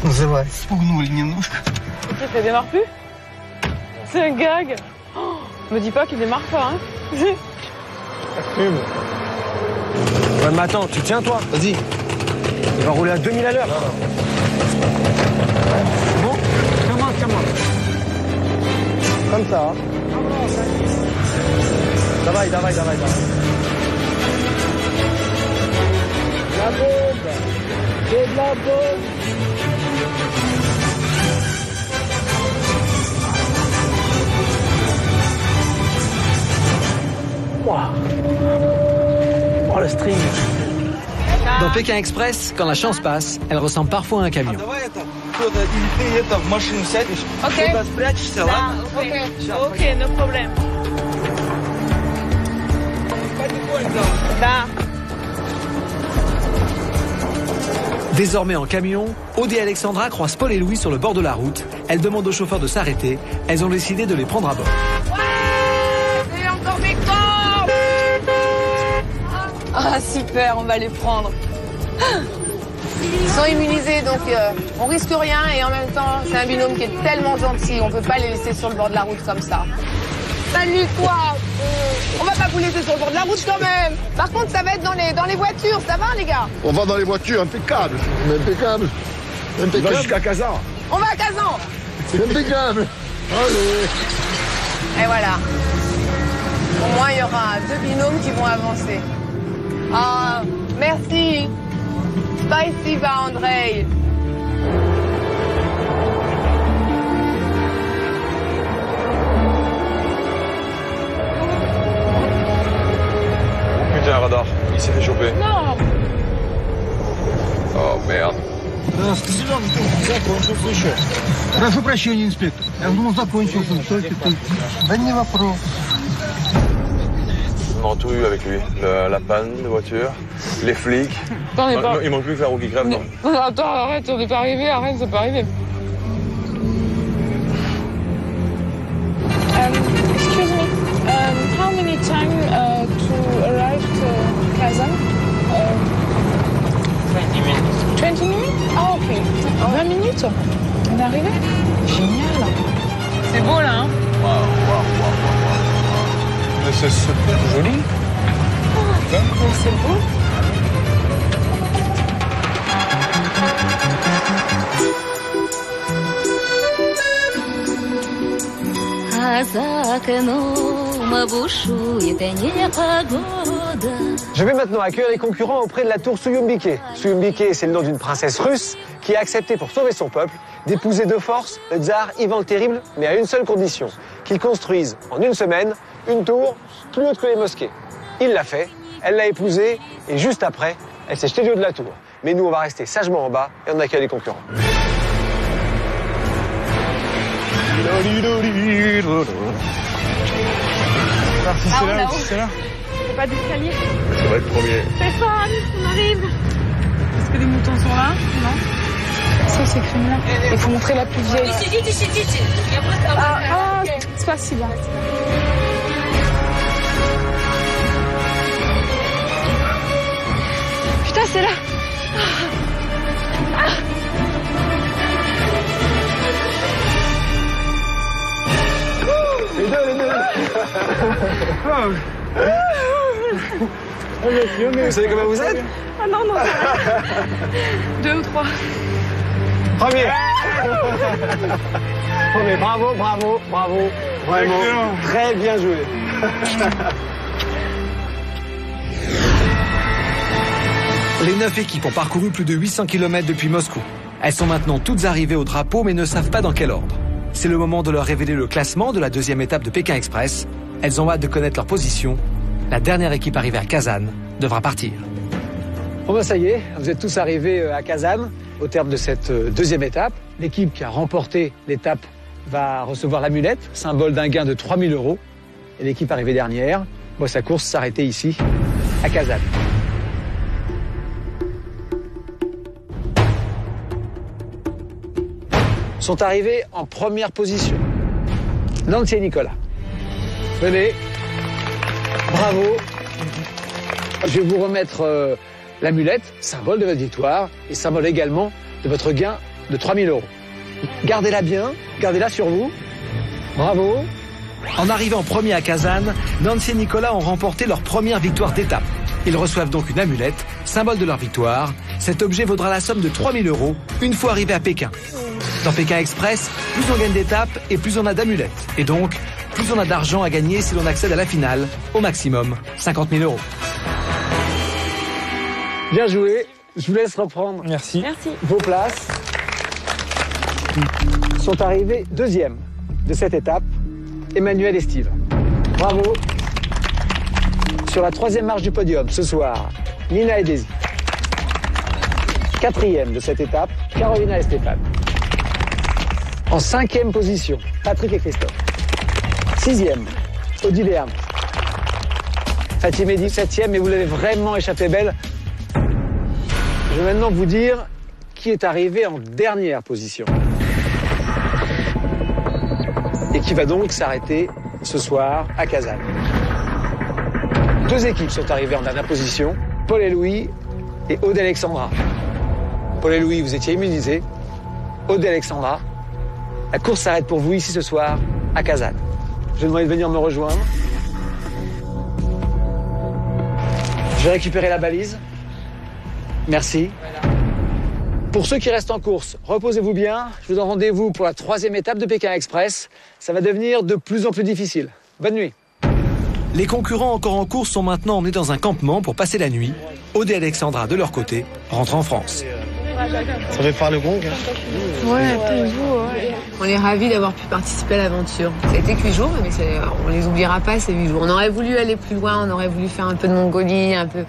Называется. Спугнули немножко. Ok, ça démarre plus? C'est un gag. Oh, me dis pas qu'il démarre pas, hein. Ouais, mais attends, tu tiens toi? Vas-y. Il va rouler à 2000 à l'heure. Bon, comment. Comme ça. Hein. Давай. La bombe. C'est de la bombe. Oh, le string. Dans Pékin Express, quand la chance passe, elle ressemble parfois à un camion. Ok. Ok, no problème. Da. Désormais en camion, Aude et Alexandra croisent Paul et Louis sur le bord de la route. Elles demandent au chauffeur de s'arrêter. Elles ont décidé de les prendre à bord. C'est encore mes corps. Ah super, on va les prendre. Ils sont immunisés, donc on risque rien et en même temps, c'est un binôme qui est tellement gentil, on peut pas les laisser sur le bord de la route comme ça. Salut toi. On va pas vous laisser sur le bord de la route quand même. Par contre, ça va être dans les voitures, ça va les gars? On va dans les voitures, impeccable. Impeccable. On va jusqu'à Kazan. On va à Kazan. C'est impeccable. Allez. Et voilà. Au moins, il y aura 2 binômes qui vont avancer. Ah, merci. Спасибо, Andrei. Putain, radar. Il s'est fait choper. Non. Oh merde. Закончился еще. Прошу прощения, инспектор. Я думал, закончился. Только. Да не вопрос. On a tout eu avec lui. La panne de voiture, les flics. Il manque plus que la roue qui crève, non? Attends, arrête, on n'est pas arrivé, arrête, c'est pas arrivé. Excuse me, how many time to arrive to Kazan? 20 minutes. 20 minutes? Ah, ok. 20 minutes? On est arrivé? Génial. C'est beau, là, hein? Mais c'est super joli. Mais c'est beau. Je vais maintenant accueillir les concurrents auprès de la tour Suyumbike. Suyumbike, c'est le nom d'une princesse russe qui a accepté pour sauver son peuple d'épouser de force le tsar Ivan le Terrible, mais à une seule condition, qu'il construise en une semaine une tour plus haute que les mosquées. Il l'a fait, elle l'a épousée et juste après, elle s'est jetée du haut de la tour. Mais nous, on va rester sagement en bas et on accueille les concurrents. C'est là, c'est là. C'est pas d'escalier. Ça va être premier. Stéphane, on arrive. Est-ce que les moutons sont là? Non. Ça, c'est écrit là. Il faut montrer la plus vieille. Ah, c'est facile. Putain, c'est là. Les deux. Vous savez comment vous êtes? Ah non. 2 ou 3. Premier. Premier, bravo. Vraiment, très bien joué. Les 9 équipes ont parcouru plus de 800 km depuis Moscou. Elles sont maintenant toutes arrivées au drapeau mais ne savent pas dans quel ordre. C'est le moment de leur révéler le classement de la deuxième étape de Pékin Express. Elles ont hâte de connaître leur position la dernière équipe arrivée à Kazan devra partir. Bon ben ça y est, vous êtes tous arrivés à Kazan au terme de cette deuxième étape. L'équipe qui a remporté l'étape va recevoir l'amulette, symbole d'un gain de 3 000 €. Et l'équipe arrivée dernière voit sa course s'arrêter ici, à Kazan. Sont arrivés en première position Nancy et Nicolas. Venez. Bravo. Je vais vous remettre l'amulette, symbole de votre victoire et symbole également de votre gain de 3 000 €. Gardez-la bien, gardez-la sur vous. Bravo. En arrivant premier à Kazan, Nancy et Nicolas ont remporté leur première victoire d'étape. Ils reçoivent donc une amulette, symbole de leur victoire. Cet objet vaudra la somme de 3 000 € une fois arrivé à Pékin. Dans Pékin Express, plus on gagne d'étapes et plus on a d'amulettes. Et donc, plus on a d'argent à gagner si l'on accède à la finale, au maximum 50 000 €. Bien joué. Je vous laisse reprendre. Merci. Vos places. Sont arrivés deuxième de cette étape, Emmanuel et Steve. Bravo. Sur la troisième marche du podium, ce soir, Nina et Daisy. Quatrième de cette étape, Carolina et Stéphane. En cinquième position, Patrick et Christophe. Sixième, Odile et Hermès. Fatima Mehdi, septième, mais vous l'avez vraiment échappé belle. Je vais maintenant vous dire qui est arrivé en dernière position. Et qui va donc s'arrêter ce soir à Kazan. Deux équipes sont arrivées en dernière position, Paul et Louis et Aude et Alexandra. Paul et Louis, vous étiez immunisés. Aude et Alexandra, la course s'arrête pour vous ici ce soir à Kazan. Je vais demander de venir me rejoindre. Je vais récupérer la balise. Merci. Pour ceux qui restent en course, reposez-vous bien. Je vous donne rendez-vous pour la troisième étape de Pékin Express. Ça va devenir de plus en plus difficile. Bonne nuit. Les concurrents encore en course sont maintenant emmenés dans un campement pour passer la nuit. Aude et Alexandra, de leur côté, rentrent en France. Ça fait faire le gong. Ouais, on est ravis d'avoir pu participer à l'aventure. Ça a été que 8 jours, mais on les oubliera pas ces 8 jours. On aurait voulu aller plus loin, on aurait voulu faire un peu de Mongolie, un peu...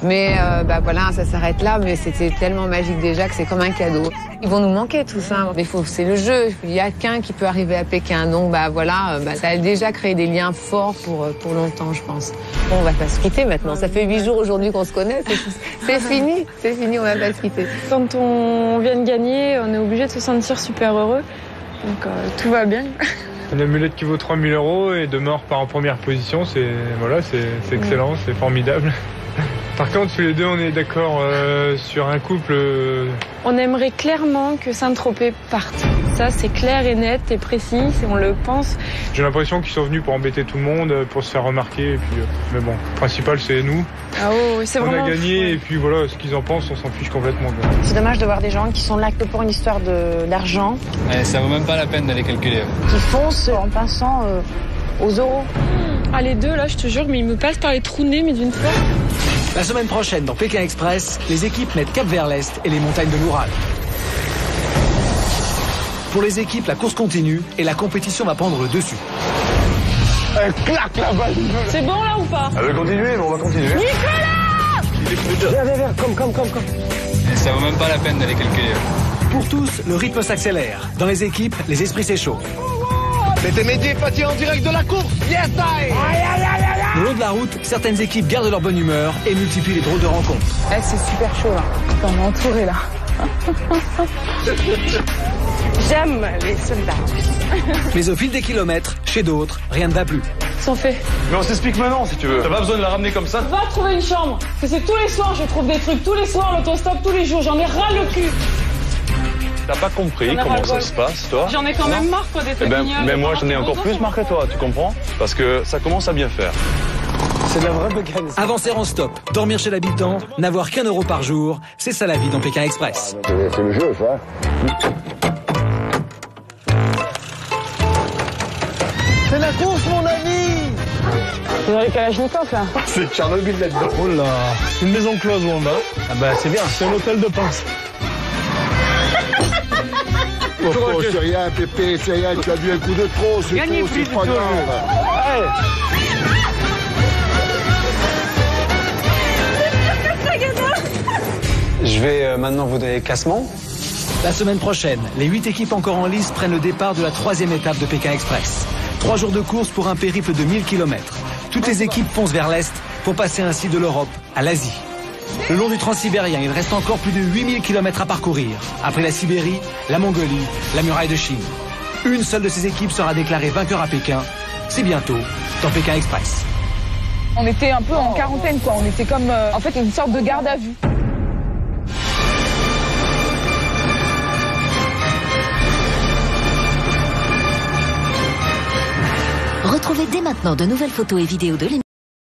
Mais voilà, ça s'arrête là, mais c'était tellement magique déjà que c'est comme un cadeau. Ils vont nous manquer tout ça, mais c'est le jeu, il n'y a qu'un qui peut arriver à Pékin. Donc voilà, ça a déjà créé des liens forts pour longtemps, je pense. Bon, on va pas se quitter maintenant, ça fait 8 jours aujourd'hui qu'on se connaît, c'est fini, on va pas se quitter. Quand on vient de gagner, on est obligé de se sentir super heureux, donc tout va bien. Une amulette qui vaut 3 000 € et de mort par en première position, c'est excellent, c'est formidable. Par contre, tous les deux, on est d'accord sur un couple. On aimerait clairement que Saint-Tropez parte. Ça, c'est clair et net et précis, on le pense. J'ai l'impression qu'ils sont venus pour embêter tout le monde, pour se faire remarquer. Et puis, mais bon, le principal, c'est nous. Ah oui, c'est vraiment... On a gagné et puis voilà, ce qu'ils en pensent, on s'en fiche complètement. C'est dommage de voir des gens qui sont là que pour une histoire d'argent. Ça vaut même pas la peine d'aller calculer. Qui foncent en pensant aux euros. Ah, les deux, là, je te jure, mais ils me passent par les trous de nez, mais d'une fois. La semaine prochaine, dans Pékin Express, les équipes mettent cap vers l'est et les montagnes de l'Oural. Pour les équipes, la course continue et la compétition va prendre le dessus. Elle claque la balle. C'est bon là ou pas? Elle veut continuer, mais on va continuer. Nicolas! Viens, comme. Ça vaut même pas la peine d'aller calculer. Pour tous, le rythme s'accélère. Dans les équipes, les esprits s'échauffent. C'était Mehdi et Fatih en direct de la course. Yes, I! Le long de la route, certaines équipes gardent leur bonne humeur et multiplient les drôles de rencontres. C'est super chaud là. Attends, on est entouré là. J'aime les soldats. Mais au fil des kilomètres, chez d'autres, rien ne va plus. Ils sont faits. Mais on s'explique maintenant si tu veux. T'as pas besoin de la ramener comme ça. Va trouver une chambre. Parce que c'est tous les soirs, je trouve des trucs. Tous les soirs, l'autostop, tous les jours. J'en ai ras le cul. T'as pas compris comment ça se passe, toi? J'en ai quand même marre, quoi, des trucs ignobles. Mais moi, j'en ai encore plus marre que toi, tu comprends? Parce que ça commence à bien faire. C'est de la vraie bécane. Avancer en stop, dormir chez l'habitant, n'avoir qu'1 € par jour, c'est ça la vie dans Pékin Express. C'est le jeu, ça. C'est la course, mon ami. Vous avez les Kalachnikov, là? C'est Tchernobyl là-dedans. Oh là, une maison close où on va. Ah bah c'est bien. C'est un hôtel de pince. Oh, c'est rien, Pépé, c'est rien, tu as bu un coup de trop, c'est tout, c'est pas grave. vais maintenant vous donner le classement. La semaine prochaine, les 8 équipes encore en lice prennent le départ de la 3e étape de Pékin Express. 3 jours de course pour un périple de 1000 km. Toutes les équipes foncent vers l'Est pour passer ainsi de l'Europe à l'Asie. Le long du Transsibérien, il reste encore plus de 8000 km à parcourir. Après la Sibérie, la Mongolie, la muraille de Chine. Une seule de ces équipes sera déclarée vainqueur à Pékin. C'est bientôt dans Pékin Express. On était un peu en quarantaine, quoi. On était comme, en fait, une sorte de garde à vue. Retrouvez dès maintenant de nouvelles photos et vidéos de l'émission